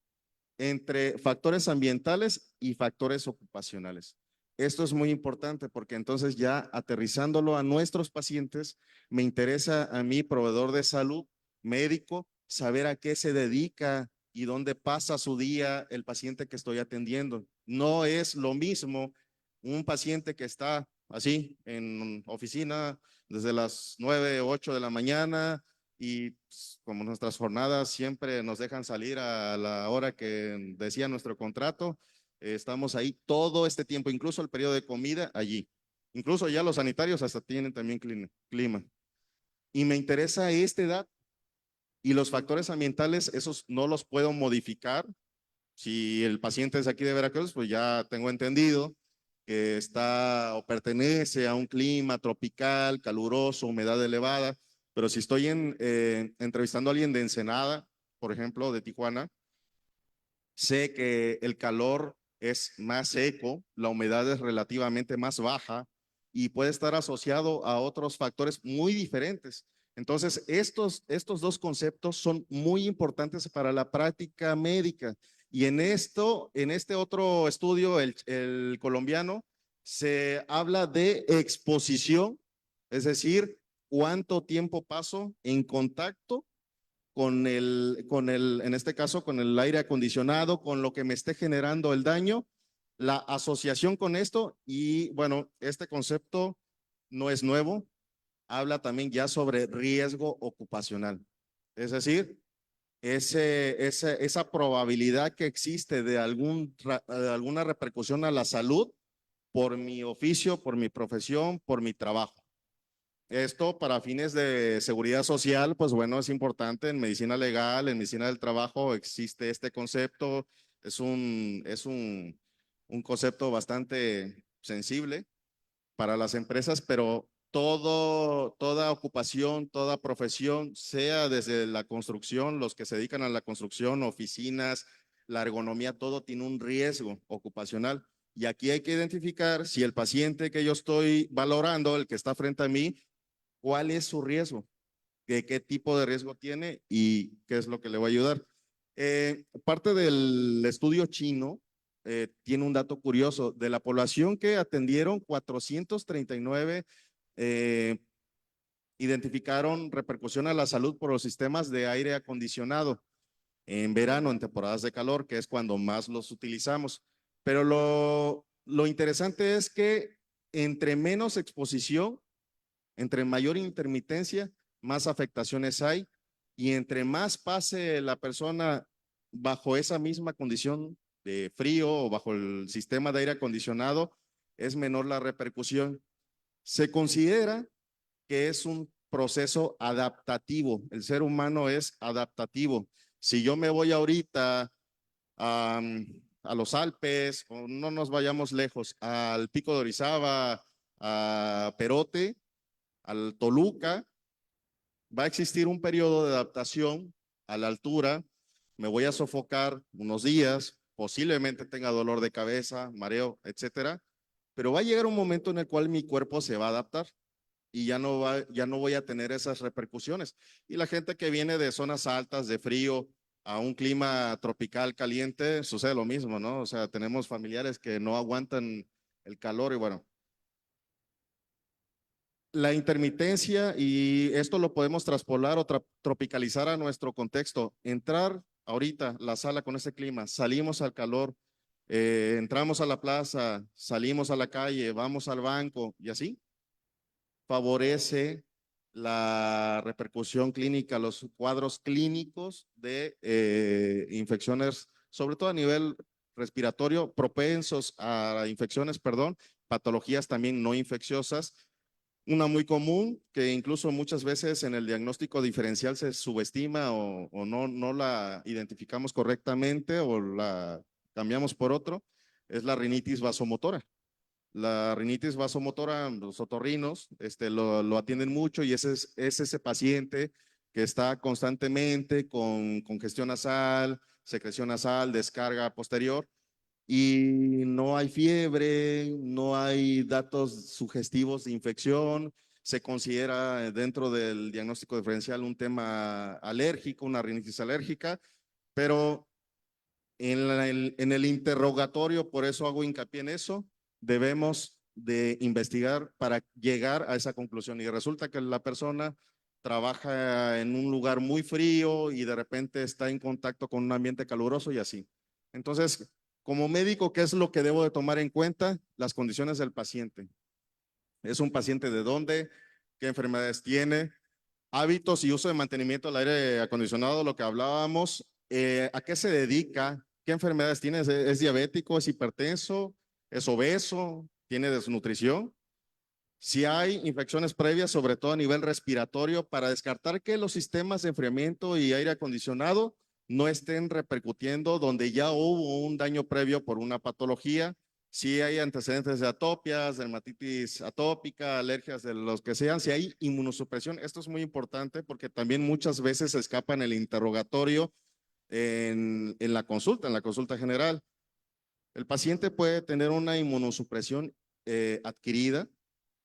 entre factores ambientales y factores ocupacionales. Esto es muy importante porque entonces ya aterrizándolo a nuestros pacientes, me interesa a mí, proveedor de salud, médico, saber a qué se dedica y dónde pasa su día el paciente que estoy atendiendo. No es lo mismo un paciente que está así en oficina desde las 9, 8 de la mañana, y pues, como nuestras jornadas siempre nos dejan salir a la hora que decía nuestro contrato, estamos ahí todo este tiempo, incluso el periodo de comida allí. Incluso ya los sanitarios hasta tienen también clima. Y me interesa esta edad y los factores ambientales, esos no los puedo modificar. Si el paciente es aquí de Veracruz, pues ya tengo entendido que está o pertenece a un clima tropical, caluroso, humedad elevada, pero si estoy entrevistando a alguien de Ensenada, por ejemplo, de Tijuana, sé que el calor es más seco, la humedad es relativamente más baja y puede estar asociado a otros factores muy diferentes. Entonces, estos dos conceptos son muy importantes para la práctica médica. Y en este otro estudio, el colombiano, se habla de exposición, es decir, cuánto tiempo paso en contacto en este caso, con el aire acondicionado, con lo que me esté generando el daño, la asociación con esto. Y bueno, este concepto no es nuevo, habla también ya sobre riesgo ocupacional. Es decir, esa probabilidad que existe de alguna repercusión a la salud por mi oficio, por mi profesión, por mi trabajo. Esto para fines de seguridad social, pues bueno, es importante. En medicina legal, en medicina del trabajo existe este concepto. Es un concepto bastante sensible para las empresas, pero toda ocupación, toda profesión, sea desde la construcción, los que se dedican a la construcción, oficinas, la ergonomía, todo tiene un riesgo ocupacional. Y aquí hay que identificar si el paciente que yo estoy valorando, el que está frente a mí, cuál es su riesgo, qué tipo de riesgo tiene y qué es lo que le va a ayudar. Parte del estudio chino tiene un dato curioso. De la población que atendieron, 439 eh, identificaron repercusión a la salud por los sistemas de aire acondicionado en verano, en temporadas de calor, que es cuando más los utilizamos. Pero lo interesante es que entre menos exposición, entre mayor intermitencia, más afectaciones hay y entre más pase la persona bajo esa misma condición de frío o bajo el sistema de aire acondicionado, es menor la repercusión. Se considera que es un proceso adaptativo. El ser humano es adaptativo. Si yo me voy ahorita a, a los Alpes, o no nos vayamos lejos, al Pico de Orizaba, a Perote, al Toluca, va a existir un periodo de adaptación a la altura, me voy a sofocar unos días, posiblemente tenga dolor de cabeza, mareo, etcétera, pero va a llegar un momento en el cual mi cuerpo se va a adaptar y ya no voy a tener esas repercusiones. Y la gente que viene de zonas altas, de frío, a un clima tropical caliente, sucede lo mismo, ¿no? O sea, tenemos familiares que no aguantan el calor y bueno, la intermitencia, y esto lo podemos traspolar o tropicalizar a nuestro contexto. Entrar ahorita la sala con ese clima, salimos al calor, entramos a la plaza, salimos a la calle, vamos al banco y así favorece la repercusión clínica, los cuadros clínicos de infecciones, sobre todo a nivel respiratorio, propensos a infecciones, perdón, patologías también no infecciosas. Una muy común, que incluso muchas veces en el diagnóstico diferencial se subestima o no la identificamos correctamente o la cambiamos por otro, es la rinitis vasomotora. La rinitis vasomotora, los otorrinos, lo atienden mucho y es ese paciente que está constantemente con congestión nasal, secreción nasal, descarga posterior y no hay fiebre, no hay datos sugestivos de infección, se considera dentro del diagnóstico diferencial un tema alérgico, una rinitis alérgica, pero en el interrogatorio, por eso hago hincapié en eso, debemos de investigar para llegar a esa conclusión. Y resulta que la persona trabaja en un lugar muy frío y de repente está en contacto con un ambiente caluroso y así. Entonces, como médico, ¿qué es lo que debo de tomar en cuenta? Las condiciones del paciente. ¿Es un paciente de dónde? ¿Qué enfermedades tiene? Hábitos y uso de mantenimiento del aire acondicionado, lo que hablábamos. ¿A qué se dedica? ¿Qué enfermedades tiene? ¿Es diabético? ¿Es hipertenso? ¿Es obeso? ¿Tiene desnutrición? Si hay infecciones previas, sobre todo a nivel respiratorio, para descartar que los sistemas de enfriamiento y aire acondicionado no estén repercutiendo donde ya hubo un daño previo por una patología. Si hay antecedentes de atopias, dermatitis atópica, alergias de los que sean, si hay inmunosupresión, esto es muy importante porque también muchas veces se escapa en el interrogatorio en la consulta general. El paciente puede tener una inmunosupresión adquirida,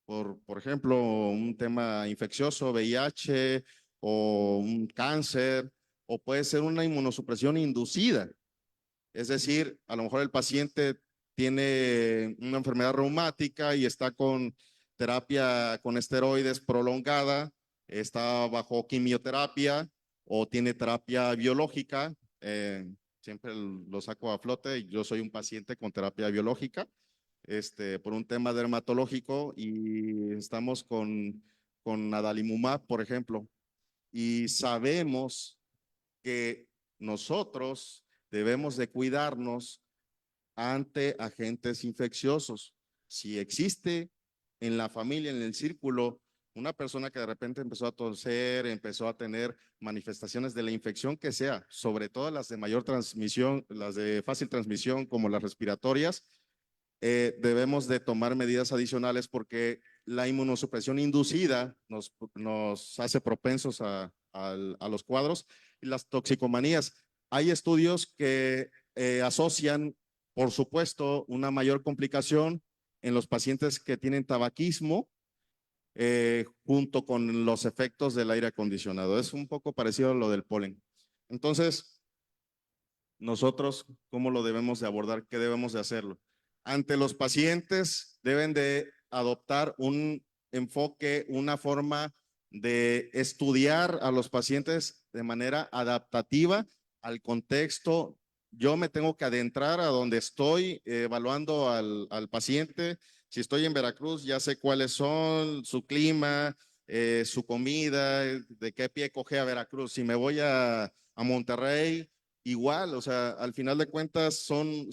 por ejemplo, un tema infeccioso, VIH o un cáncer, o puede ser una inmunosupresión inducida. Es decir, a lo mejor el paciente tiene una enfermedad reumática y está con terapia con esteroides prolongada, está bajo quimioterapia o tiene terapia biológica. Siempre lo saco a flote. Yo soy un paciente con terapia biológica por un tema dermatológico y estamos con adalimumab, por ejemplo, y sabemos que nosotros debemos de cuidarnos ante agentes infecciosos. Si existe en la familia, en el círculo, una persona que de repente empezó a toser, empezó a tener manifestaciones de la infección que sea, sobre todo las de mayor transmisión, las de fácil transmisión como las respiratorias, debemos de tomar medidas adicionales porque la inmunosupresión inducida nos hace propensos a los cuadros y las toxicomanías. Hay estudios que asocian, por supuesto, una mayor complicación en los pacientes que tienen tabaquismo junto con los efectos del aire acondicionado. Es un poco parecido a lo del polen. Entonces, nosotros, ¿cómo lo debemos de abordar? ¿Qué debemos de hacerlo? Ante los pacientes deben de adoptar un enfoque, una forma de estudiar a los pacientes de manera adaptativa al contexto. Yo me tengo que adentrar a donde estoy evaluando al paciente. Si estoy en Veracruz, ya sé cuáles son, su clima, su comida, de qué pie coge a Veracruz. Si me voy a Monterrey, igual, o sea, al final de cuentas son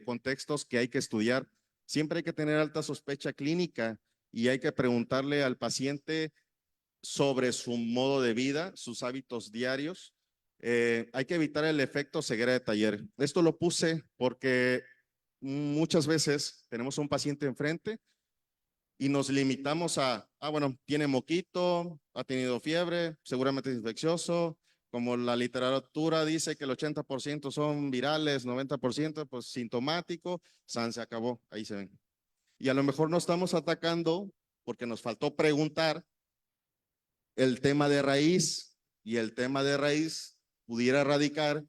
contextos que hay que estudiar. Siempre hay que tener alta sospecha clínica y hay que preguntarle al paciente sobre su modo de vida, sus hábitos diarios. Hay que evitar el efecto ceguera de taller. Esto lo puse porque muchas veces tenemos un paciente enfrente y nos limitamos bueno, tiene moquito, ha tenido fiebre, seguramente es infeccioso. Como la literatura dice que el 80% son virales, 90% pues sintomático, se acabó, ahí se ven. Y a lo mejor no estamos atacando porque nos faltó preguntar el tema de raíz y el tema de raíz pudiera radicar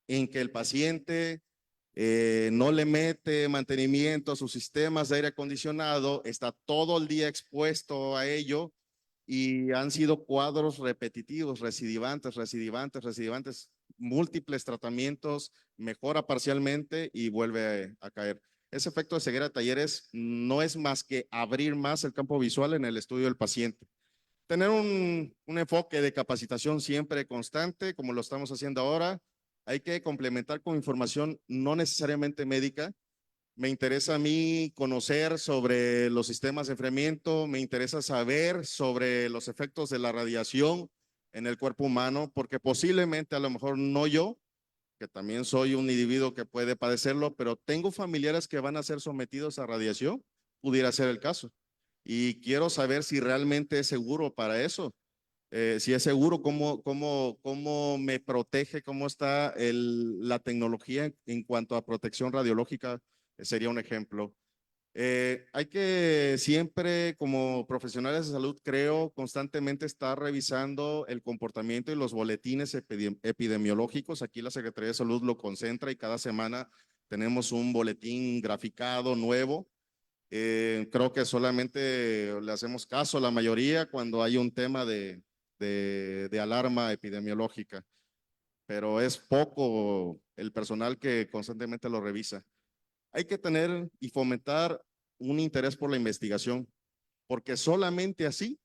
en que el paciente no le mete mantenimiento a sus sistemas de aire acondicionado, está todo el día expuesto a ello y han sido cuadros repetitivos, recidivantes, múltiples tratamientos, mejora parcialmente y vuelve a caer. Ese efecto de ceguera de talleres no es más que abrir más el campo visual en el estudio del paciente. Tener un enfoque de capacitación siempre constante, como lo estamos haciendo ahora. Hay que complementar con información no necesariamente médica. Me interesa a mí conocer sobre los sistemas de enfriamiento, me interesa saber sobre los efectos de la radiación en el cuerpo humano, porque posiblemente a lo mejor no yo, que también soy un individuo que puede padecerlo, pero tengo familiares que van a ser sometidos a radiación, pudiera ser el caso. Y quiero saber si realmente es seguro para eso. Si es seguro, cómo me protege, cómo está la tecnología en cuanto a protección radiológica, sería un ejemplo. Hay que siempre, como profesionales de salud, creo, constantemente estar revisando el comportamiento y los boletines epidemiológicos. Aquí la Secretaría de Salud lo concentra y cada semana tenemos un boletín graficado nuevo. Creo que solamente le hacemos caso a la mayoría cuando hay un tema de alarma epidemiológica, pero es poco el personal que constantemente lo revisa. Hay que tener y fomentar un interés por la investigación, porque solamente así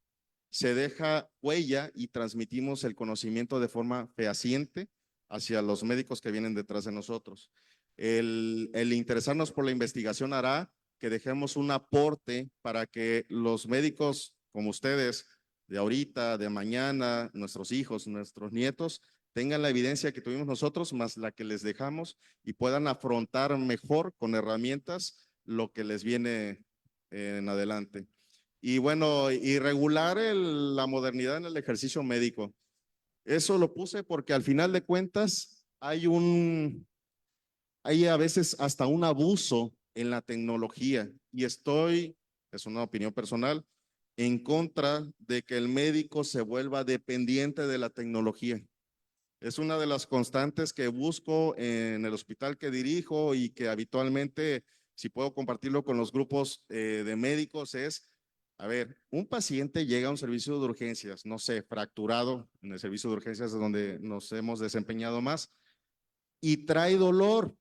se deja huella y transmitimos el conocimiento de forma fehaciente hacia los médicos que vienen detrás de nosotros. El interesarnos por la investigación hará que dejemos un aporte para que los médicos como ustedes, de ahorita, de mañana, nuestros hijos, nuestros nietos, tengan la evidencia que tuvimos nosotros, más la que les dejamos y puedan afrontar mejor con herramientas lo que les viene en adelante. Y bueno, y regular la modernidad en el ejercicio médico. Eso lo puse porque al final de cuentas hay a veces hasta un abuso en la tecnología y es una opinión personal, en contra de que el médico se vuelva dependiente de la tecnología. Es una de las constantes que busco en el hospital que dirijo y que habitualmente, si puedo compartirlo con los grupos de médicos, a ver, un paciente llega a un servicio de urgencias, no sé, fracturado, en el servicio de urgencias es donde nos hemos desempeñado más, y trae dolor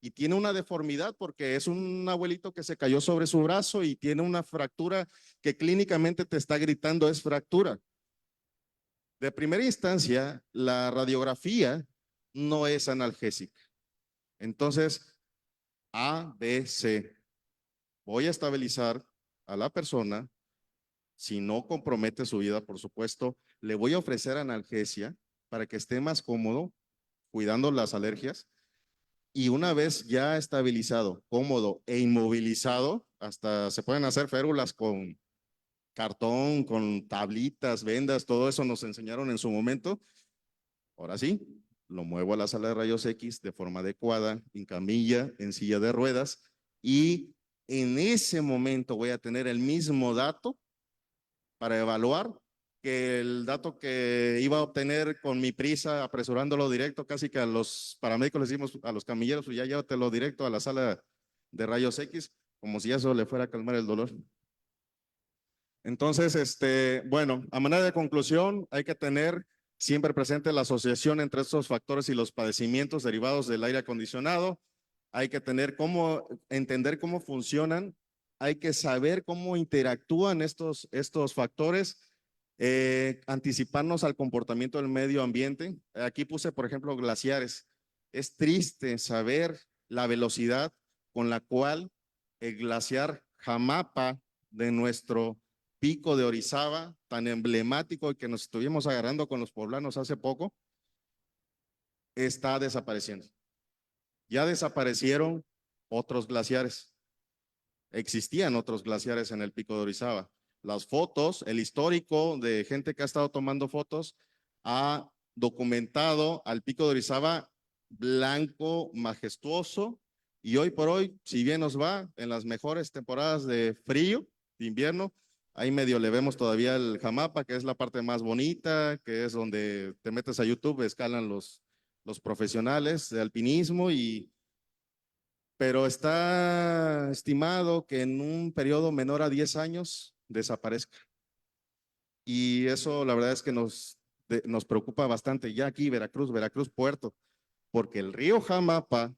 y tiene una deformidad porque es un abuelito que se cayó sobre su brazo y tiene una fractura que clínicamente te está gritando es fractura. De primera instancia, la radiografía no es analgésica. Entonces, A, B, C. Voy a estabilizar a la persona. Si no compromete su vida, por supuesto, le voy a ofrecer analgesia para que esté más cómodo, cuidando las alergias. Y una vez ya estabilizado, cómodo e inmovilizado, hasta se pueden hacer férulas con cartón, con tablitas, vendas, todo eso nos enseñaron en su momento. Ahora sí, lo muevo a la sala de rayos X de forma adecuada, en camilla, en silla de ruedas, y en ese momento voy a tener el mismo dato para evaluar que el dato que iba a obtener con mi prisa, apresurándolo directo, casi que a los paramédicos les decimos a los camilleros, ya llévatelo directo a la sala de rayos X, como si eso le fuera a calmar el dolor. Entonces, bueno, a manera de conclusión, hay que tener siempre presente la asociación entre estos factores y los padecimientos derivados del aire acondicionado. Hay que entender cómo funcionan, hay que saber cómo interactúan estos factores, anticiparnos al comportamiento del medio ambiente. Aquí puse, por ejemplo, glaciares. Es triste saber la velocidad con la cual el glaciar Jamapa de nuestro Pico de Orizaba, tan emblemático y que nos estuvimos agarrando con los poblanos hace poco, está desapareciendo. Ya desaparecieron otros glaciares. Existían otros glaciares en el Pico de Orizaba. Las fotos, el histórico de gente que ha estado tomando fotos, ha documentado al Pico de Orizaba blanco, majestuoso, y hoy por hoy, si bien nos va, en las mejores temporadas de frío, de invierno, ahí medio le vemos todavía el Jamapa, que es la parte más bonita, que es donde te metes a YouTube, escalan los profesionales de alpinismo, pero está estimado que en un periodo menor a 10 años desaparezca. Y eso la verdad es que nos preocupa bastante ya aquí, Veracruz, Puerto, porque el río Jamapa,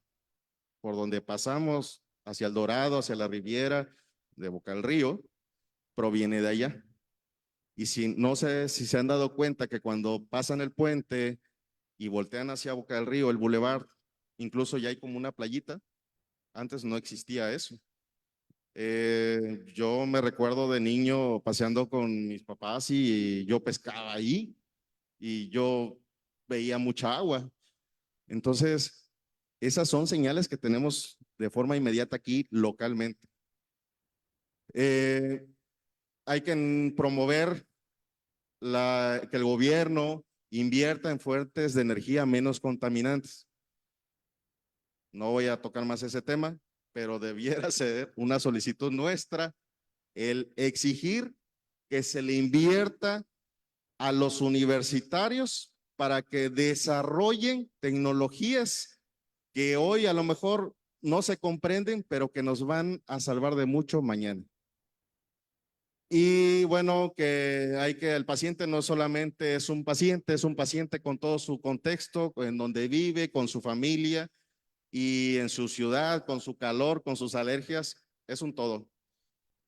por donde pasamos hacia el Dorado, hacia la Riviera de Boca del Río, proviene de allá. Y si no sé si se han dado cuenta que cuando pasan el puente y voltean hacia Boca del Río, el bulevar, incluso ya hay como una playita, antes no existía eso. Yo me recuerdo de niño paseando con mis papás y yo pescaba ahí y yo veía mucha agua. Entonces, esas son señales que tenemos de forma inmediata aquí localmente. Hay que promover que el gobierno invierta en fuentes de energía menos contaminantes. No voy a tocar más ese tema, pero debiera ser una solicitud nuestra el exigir que se le invierta a los universitarios para que desarrollen tecnologías que hoy a lo mejor no se comprenden, pero que nos van a salvar de mucho mañana. Y bueno, el paciente no solamente es un paciente con todo su contexto, en donde vive, con su familia y en su ciudad, con su calor, con sus alergias, es un todo.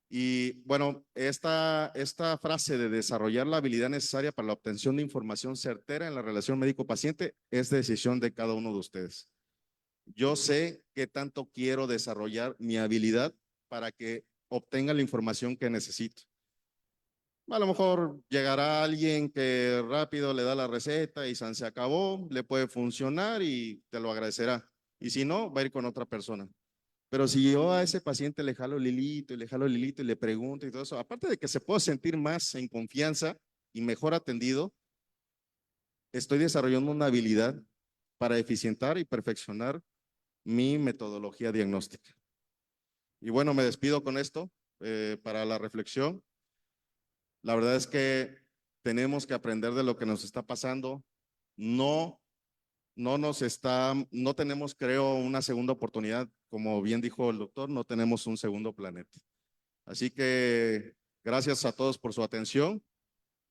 Y bueno, esta frase de desarrollar la habilidad necesaria para la obtención de información certera en la relación médico-paciente es decisión de cada uno de ustedes. Yo sé qué tanto quiero desarrollar mi habilidad para que obtenga la información que necesito. A lo mejor llegará alguien que rápido le da la receta y se acabó, le puede funcionar y te lo agradecerá. Y si no, va a ir con otra persona. Pero si yo a ese paciente le jalo el hilito y le jalo el hilito y le pregunto y todo eso, aparte de que se puede sentir más en confianza y mejor atendido, estoy desarrollando una habilidad para eficientar y perfeccionar mi metodología diagnóstica. Y bueno, me despido con esto para la reflexión. La verdad es que tenemos que aprender de lo que nos está pasando. No, no tenemos, creo, una segunda oportunidad. Como bien dijo el doctor, no tenemos un segundo planeta. Así que gracias a todos por su atención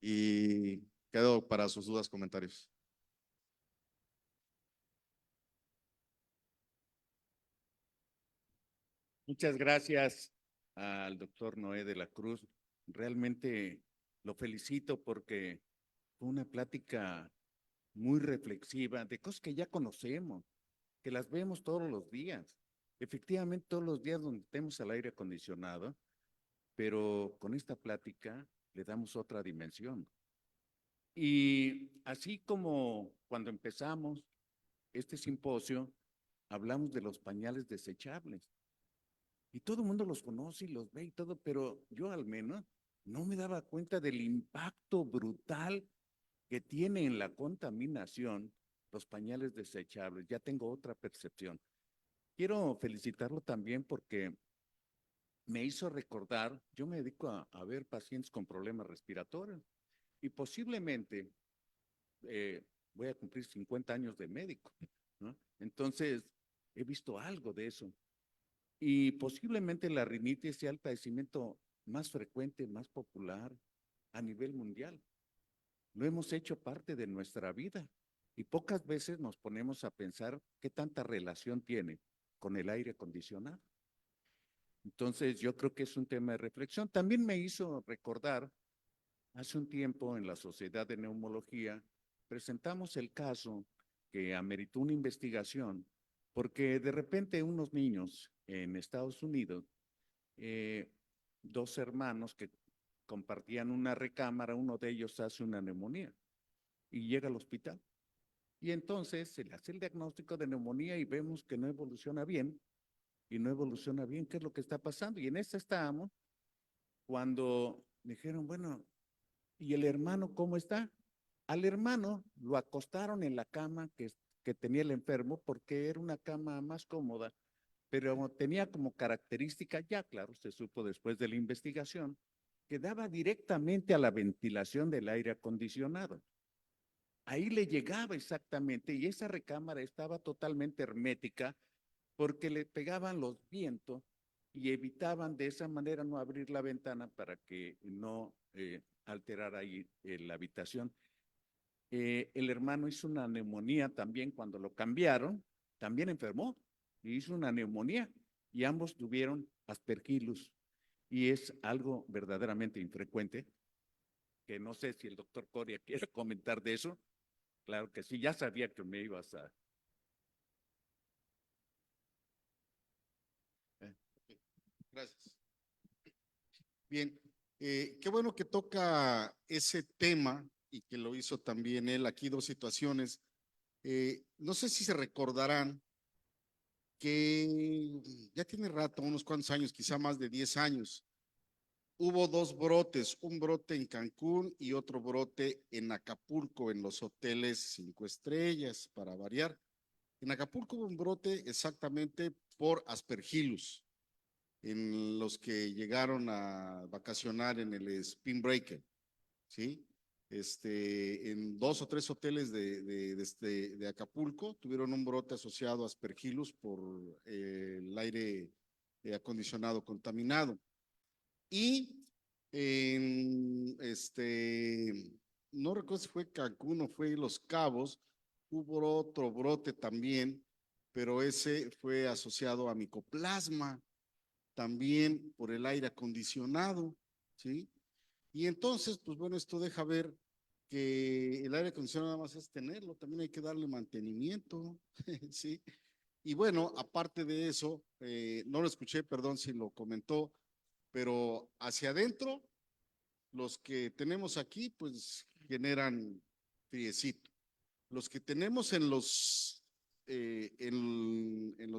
y quedo para sus dudas, comentarios. Muchas gracias al doctor Noé de la Cruz. Realmente lo felicito porque fue una plática muy reflexiva de cosas que ya conocemos, que las vemos todos los días. Efectivamente, todos los días donde tenemos el aire acondicionado, pero con esta plática le damos otra dimensión. Y así como cuando empezamos este simposio, hablamos de los pañales desechables. Y todo el mundo los conoce y los ve y todo, pero yo al menos no me daba cuenta del impacto brutal que tiene en la contaminación los pañales desechables. Ya tengo otra percepción. Quiero felicitarlo también porque me hizo recordar, yo me dedico a ver pacientes con problemas respiratorios y posiblemente voy a cumplir 50 años de médico, ¿no? Entonces, he visto algo de eso. Y posiblemente la rinitis sea el padecimiento más frecuente, más popular a nivel mundial. Lo hemos hecho parte de nuestra vida y pocas veces nos ponemos a pensar qué tanta relación tiene con el aire acondicionado. Entonces, yo creo que es un tema de reflexión. También me hizo recordar, hace un tiempo en la Sociedad de Neumología, presentamos el caso que ameritó una investigación porque de repente unos niños en Estados Unidos, dos hermanos que compartían una recámara, uno de ellos hace una neumonía y llega al hospital. Y entonces se le hace el diagnóstico de neumonía y vemos que no evoluciona bien. Y no evoluciona bien, ¿qué es lo que está pasando? Y en esta estábamos cuando dijeron, bueno, ¿y el hermano cómo está? Al hermano lo acostaron en la cama que tenía el enfermo porque era una cama más cómoda, pero tenía como característica, ya claro, se supo después de la investigación, que daba directamente a la ventilación del aire acondicionado. Ahí le llegaba exactamente y esa recámara estaba totalmente hermética porque le pegaban los vientos y evitaban de esa manera no abrir la ventana para que no alterara ahí la habitación. El hermano hizo una neumonía también cuando lo cambiaron, también enfermó y hizo una neumonía y ambos tuvieron aspergillus y es algo verdaderamente infrecuente que no sé si el doctor Coria quiere comentar de eso. Claro que sí, ya sabía que me ibas a... Gracias. Bien, qué bueno que toca ese tema y que lo hizo también él. Aquí dos situaciones. No sé si se recordarán que ya tiene rato, unos cuantos años, quizá más de 10 años, hubo dos brotes, un brote en Cancún y otro brote en Acapulco, en los hoteles 5 estrellas, para variar. En Acapulco hubo un brote exactamente por aspergillus, en los que llegaron a vacacionar en el Spring Breaker, ¿sí? En 2 o 3 hoteles de Acapulco tuvieron un brote asociado a aspergillus por el aire acondicionado contaminado. Y no recuerdo si fue Cancún o fue Los Cabos, hubo otro brote también, pero ese fue asociado a micoplasma, también por el aire acondicionado, ¿sí? Y entonces, pues bueno, esto deja ver que el aire acondicionado nada más es tenerlo, también hay que darle mantenimiento, ¿sí? Y bueno, aparte de eso, no lo escuché, perdón si lo comentó, pero hacia adentro, los que tenemos aquí, pues generan friecito. Los que tenemos en los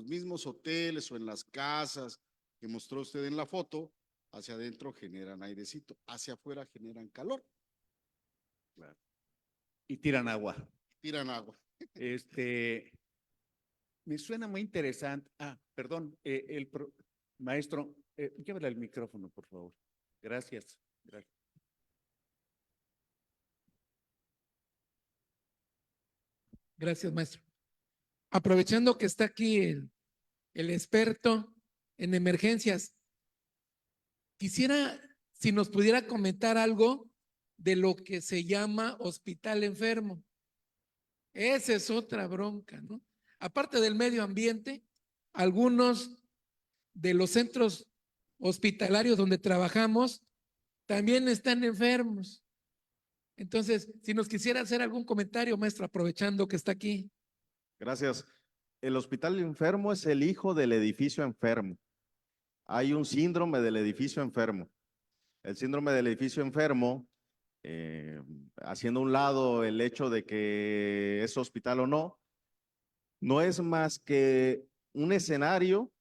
mismos hoteles o en las casas que mostró usted en la foto, hacia adentro generan airecito, hacia afuera generan calor. Claro. Y tiran agua. Tiran agua. Me suena muy interesante. Perdón, maestro, llévale el micrófono, por favor. Gracias. Gracias. Gracias, maestro. Aprovechando que está aquí el experto en emergencias, quisiera si nos pudiera comentar algo de lo que se llama hospital enfermo. Esa es otra bronca, ¿no? Aparte del medio ambiente, algunos de los centros hospitalarios donde trabajamos también están enfermos. Entonces, si nos quisiera hacer algún comentario, maestro, aprovechando que está aquí. Gracias. El hospital enfermo es el hijo del edificio enfermo. Hay un síndrome del edificio enfermo. El síndrome del edificio enfermo, haciendo a un lado el hecho de que es hospital o no, no es más que un escenario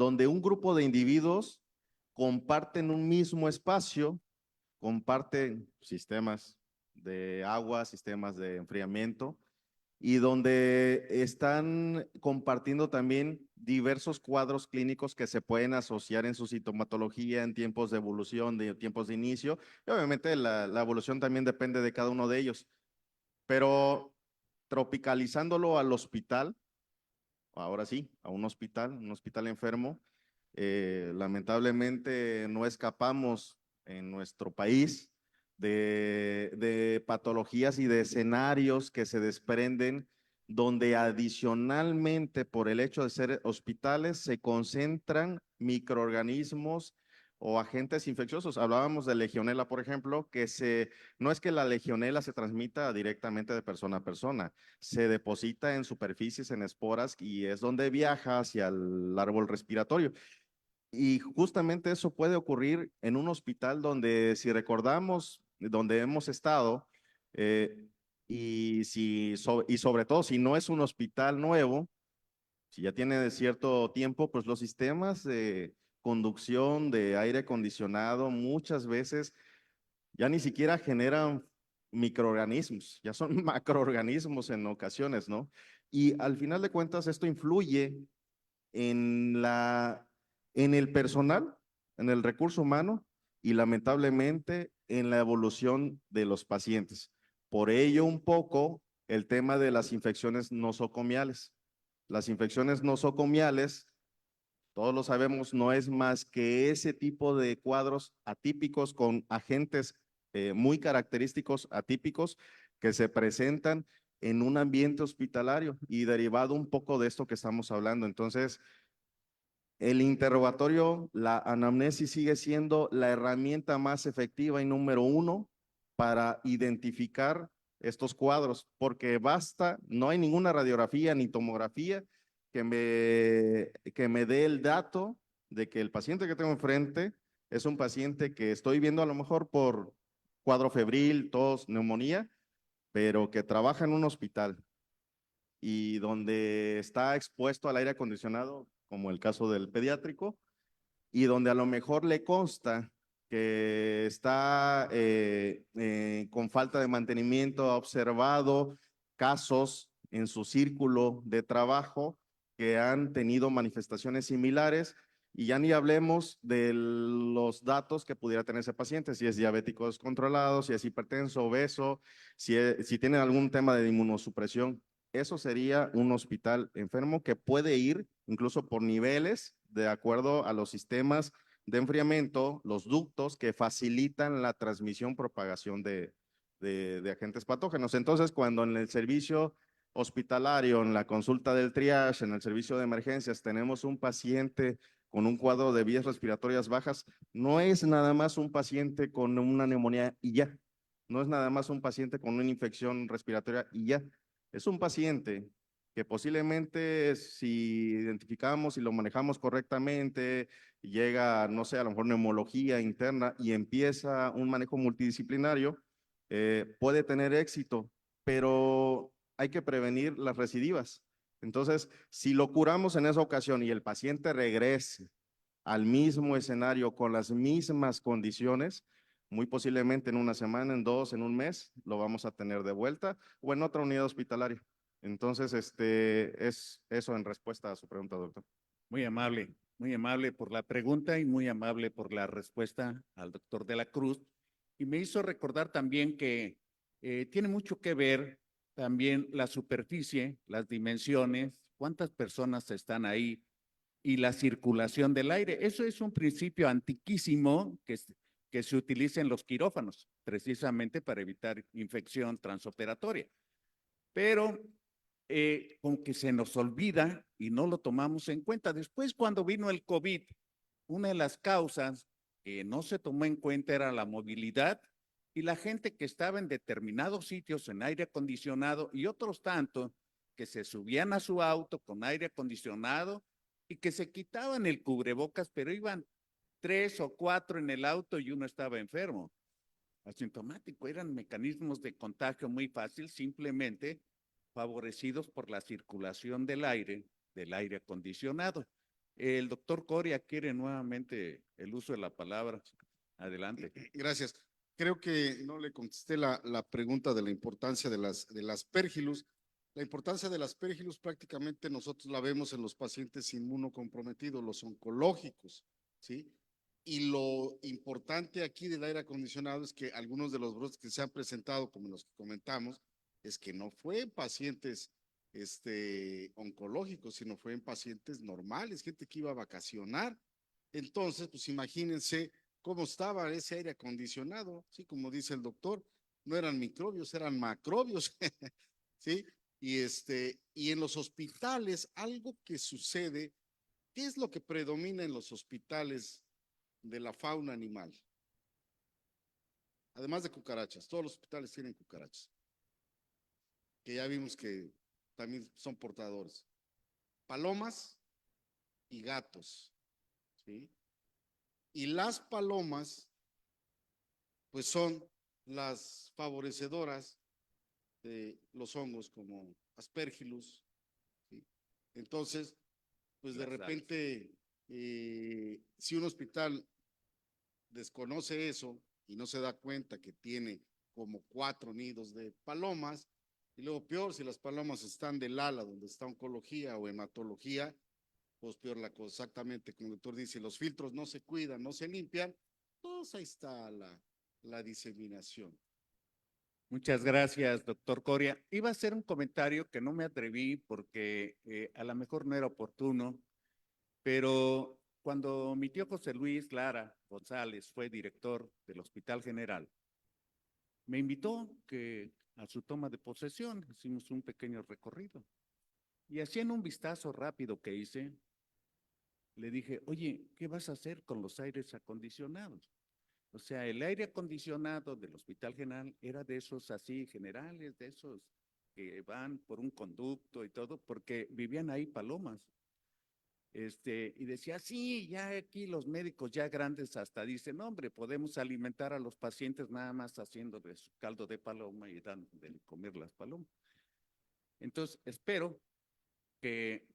donde un grupo de individuos comparten un mismo espacio, comparten sistemas de agua, sistemas de enfriamiento, y donde están compartiendo también diversos cuadros clínicos que se pueden asociar en su sintomatología, en tiempos de evolución, de tiempos de inicio, y obviamente la evolución también depende de cada uno de ellos, pero tropicalizándolo al hospital, ahora sí, a un hospital enfermo, lamentablemente no escapamos en nuestro país de patologías y de escenarios que se desprenden donde adicionalmente por el hecho de ser hospitales se concentran microorganismos o agentes infecciosos. Hablábamos de legionela, por ejemplo, no es que la legionela se transmita directamente de persona a persona, se deposita en superficies, en esporas, y es donde viaja hacia el árbol respiratorio. Y justamente eso puede ocurrir en un hospital donde, si recordamos, donde hemos estado, y sobre todo si no es un hospital nuevo, si ya tiene de cierto tiempo, pues los sistemas de conducción de aire acondicionado muchas veces ya ni siquiera generan microorganismos, ya son macroorganismos en ocasiones, ¿no? Y al final de cuentas esto influye en en el personal, en el recurso humano y lamentablemente en la evolución de los pacientes. Por ello, un poco el tema de las infecciones nosocomiales. Las infecciones nosocomiales, todos lo sabemos, no es más que ese tipo de cuadros atípicos con agentes muy característicos atípicos que se presentan en un ambiente hospitalario y derivado un poco de esto que estamos hablando. Entonces, el interrogatorio, la anamnesis sigue siendo la herramienta más efectiva y número uno para identificar estos cuadros, porque basta, no hay ninguna radiografía ni tomografía que me dé el dato de que el paciente que tengo enfrente es un paciente que estoy viendo a lo mejor por cuadro febril, tos, neumonía, pero que trabaja en un hospital y donde está expuesto al aire acondicionado, como el caso del pediátrico, y donde a lo mejor le consta que está con falta de mantenimiento, ha observado casos en su círculo de trabajo que han tenido manifestaciones similares, y ya ni hablemos de los datos que pudiera tener ese paciente, si es diabético descontrolado, si es hipertenso, obeso, si tiene algún tema de inmunosupresión. Eso sería un hospital enfermo que puede ir incluso por niveles de acuerdo a los sistemas de enfriamiento, los ductos que facilitan la transmisión, propagación de agentes patógenos. Entonces, cuando en el servicio hospitalario, en la consulta del triage, en el servicio de emergencias, tenemos un paciente con un cuadro de vías respiratorias bajas, no es nada más un paciente con una neumonía y ya, no es nada más un paciente con una infección respiratoria y ya, es un paciente que posiblemente si identificamos y lo manejamos correctamente, llega, no sé, a lo mejor neumología interna y empieza un manejo multidisciplinario, puede tener éxito, pero hay que prevenir las recidivas. Entonces, si lo curamos en esa ocasión y el paciente regrese al mismo escenario con las mismas condiciones, muy posiblemente en una semana, en dos, en un mes, lo vamos a tener de vuelta o en otra unidad hospitalaria. Entonces, es eso en respuesta a su pregunta, doctor. Muy amable por la pregunta y muy amable por la respuesta al doctor de la Cruz. Y me hizo recordar también que tiene mucho que ver también la superficie, las dimensiones, cuántas personas están ahí y la circulación del aire. Eso es un principio antiquísimo que se utiliza en los quirófanos, precisamente para evitar infección transoperatoria. Pero como que se nos olvida y no lo tomamos en cuenta. Después, cuando vino el COVID, una de las causas que no se tomó en cuenta era la movilidad y la gente que estaba en determinados sitios en aire acondicionado y otros tanto que se subían a su auto con aire acondicionado y que se quitaban el cubrebocas, pero iban 3 o 4 en el auto y uno estaba enfermo. Asintomático, eran mecanismos de contagio muy fácil, simplemente favorecidos por la circulación del aire acondicionado. El doctor Coria quiere nuevamente el uso de la palabra. Adelante. Gracias. Creo que no le contesté la pregunta de la importancia de las aspergillus. La importancia de las aspergillus prácticamente nosotros la vemos en los pacientes inmunocomprometidos, los oncológicos, ¿sí? Y lo importante aquí del aire acondicionado es que algunos de los brotes que se han presentado, como los que comentamos, es que no fue en pacientes oncológicos, sino fue en pacientes normales, gente que iba a vacacionar. Entonces, pues imagínense cómo estaba ese aire acondicionado, sí, como dice el doctor, no eran microbios, eran macrobios, sí, y en los hospitales, algo que sucede, ¿qué es lo que predomina en los hospitales de la fauna animal? Además de cucarachas, todos los hospitales tienen cucarachas, que ya vimos que también son portadores. Palomas y gatos, ¿sí? Y las palomas, pues son las favorecedoras de los hongos como Aspergillus, ¿sí? Entonces, pues de repente, si un hospital desconoce eso y no se da cuenta que tiene como 4 nidos de palomas, y luego peor, si las palomas están del ala donde está oncología o hematología, pues peor la cosa, exactamente como el doctor dice, los filtros no se cuidan, no se limpian, pues ahí está la diseminación. Muchas gracias, doctor Coria. Iba a hacer un comentario que no me atreví porque a lo mejor no era oportuno, pero cuando mi tío José Luis Lara González fue director del Hospital General, me invitó a su toma de posesión, hicimos un pequeño recorrido. Y haciendo un vistazo rápido que hice, le dije, oye, ¿qué vas a hacer con los aires acondicionados? O sea, el aire acondicionado del Hospital General era de esos así generales, de esos que van por un conducto y todo, porque vivían ahí palomas. Y decía, sí, ya aquí los médicos ya grandes hasta dicen, hombre, podemos alimentar a los pacientes nada más haciendo de su caldo de paloma y dando de comer las palomas. Entonces, espero que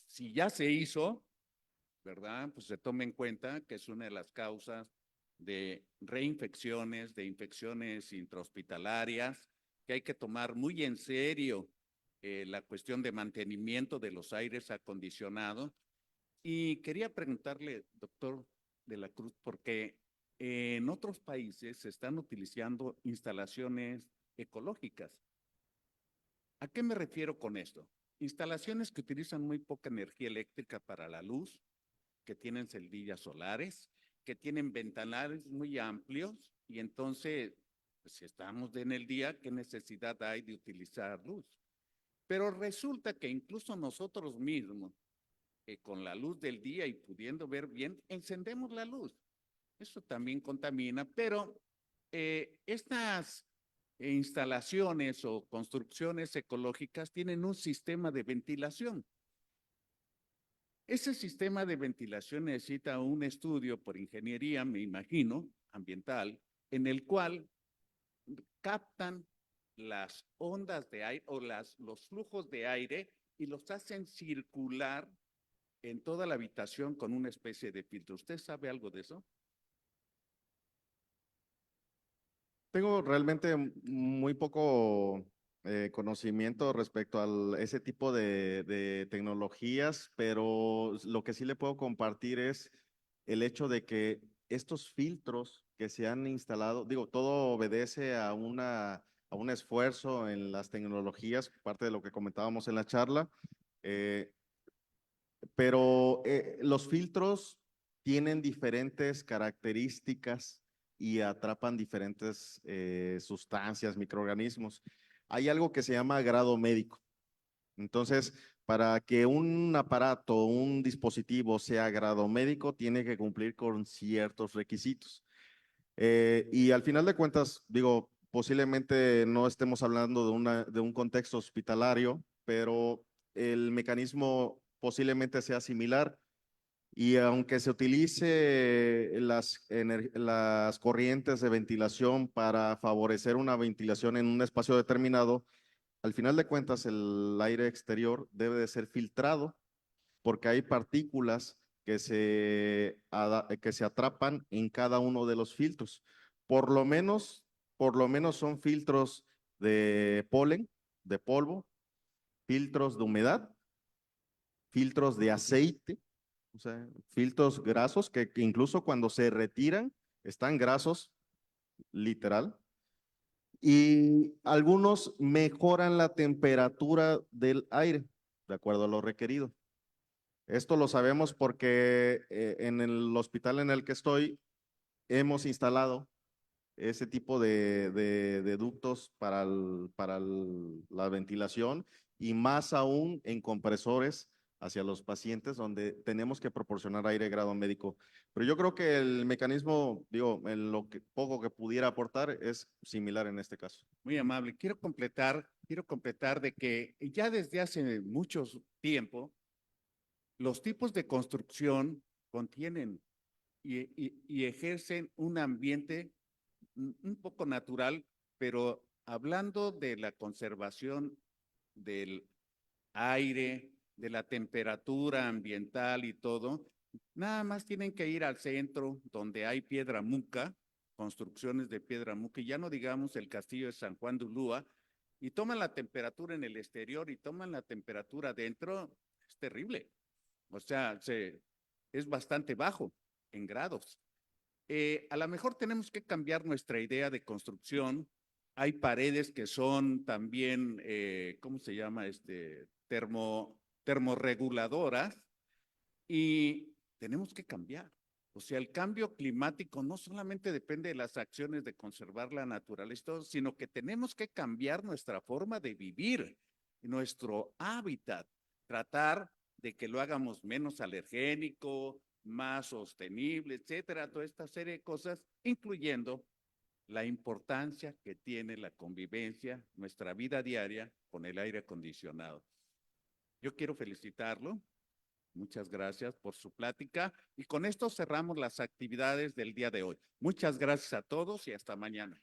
si ya se hizo, ¿verdad? Pues se tome en cuenta que es una de las causas de reinfecciones, de infecciones intrahospitalarias, que hay que tomar muy en serio la cuestión de mantenimiento de los aires acondicionados. Y quería preguntarle, doctor de la Cruz, porque en otros países se están utilizando instalaciones ecológicas. ¿A qué me refiero con esto? Instalaciones que utilizan muy poca energía eléctrica para la luz, que tienen celdillas solares, que tienen ventanales muy amplios y entonces, pues, si estamos en el día, ¿qué necesidad hay de utilizar luz? Pero resulta que incluso nosotros mismos, con la luz del día y pudiendo ver bien, encendemos la luz. Eso también contamina, pero estas instalaciones o construcciones ecológicas tienen un sistema de ventilación. Ese sistema de ventilación necesita un estudio por ingeniería, me imagino, ambiental, en el cual captan las ondas de aire o los flujos de aire y los hacen circular en toda la habitación con una especie de filtro. ¿Usted sabe algo de eso? Tengo realmente muy poco conocimiento respecto a ese tipo de tecnologías, pero lo que sí le puedo compartir es el hecho de que estos filtros que se han instalado, digo, todo obedece a un esfuerzo en las tecnologías, parte de lo que comentábamos en la charla, eh, pero los filtros tienen diferentes características y atrapan diferentes sustancias, microorganismos. Hay algo que se llama grado médico. Entonces, para que un aparato, un dispositivo sea grado médico, tiene que cumplir con ciertos requisitos. Y al final de cuentas, digo, posiblemente no estemos hablando de un contexto hospitalario, pero el mecanismo posiblemente sea similar. Y aunque se utilice las corrientes de ventilación para favorecer una ventilación en un espacio determinado, al final de cuentas el aire exterior debe de ser filtrado porque hay partículas que se atrapan en cada uno de los filtros. Por lo menos son filtros de polen, de polvo, filtros de humedad, filtros de aceite, o sea, filtros grasos que incluso cuando se retiran están grasos, literal. Y algunos mejoran la temperatura del aire, de acuerdo a lo requerido. Esto lo sabemos porque en el hospital en el que estoy hemos instalado ese tipo de ductos la ventilación y más aún en compresores hacia los pacientes donde tenemos que proporcionar aire de grado médico. Pero yo creo que el mecanismo, digo, en lo que poco que pudiera aportar es similar en este caso. Muy amable. Quiero completar de que ya desde hace mucho tiempo los tipos de construcción contienen y ejercen un ambiente un poco natural, pero hablando de la conservación del aire, de la temperatura ambiental y todo, nada más tienen que ir al centro donde hay piedra muca, construcciones de piedra muca, y ya no digamos el castillo de San Juan de Ulúa, y toman la temperatura en el exterior y toman la temperatura dentro, es terrible. O sea, es bastante bajo en grados. A lo mejor tenemos que cambiar nuestra idea de construcción. Hay paredes que son también, ¿cómo se llama? Termorreguladoras, y tenemos que cambiar. O sea, el cambio climático no solamente depende de las acciones de conservar la naturaleza, sino que tenemos que cambiar nuestra forma de vivir, nuestro hábitat, tratar de que lo hagamos menos alergénico, más sostenible, etcétera, toda esta serie de cosas, incluyendo la importancia que tiene la convivencia, nuestra vida diaria con el aire acondicionado. Yo quiero felicitarlo. Muchas gracias por su plática y con esto cerramos las actividades del día de hoy. Muchas gracias a todos y hasta mañana.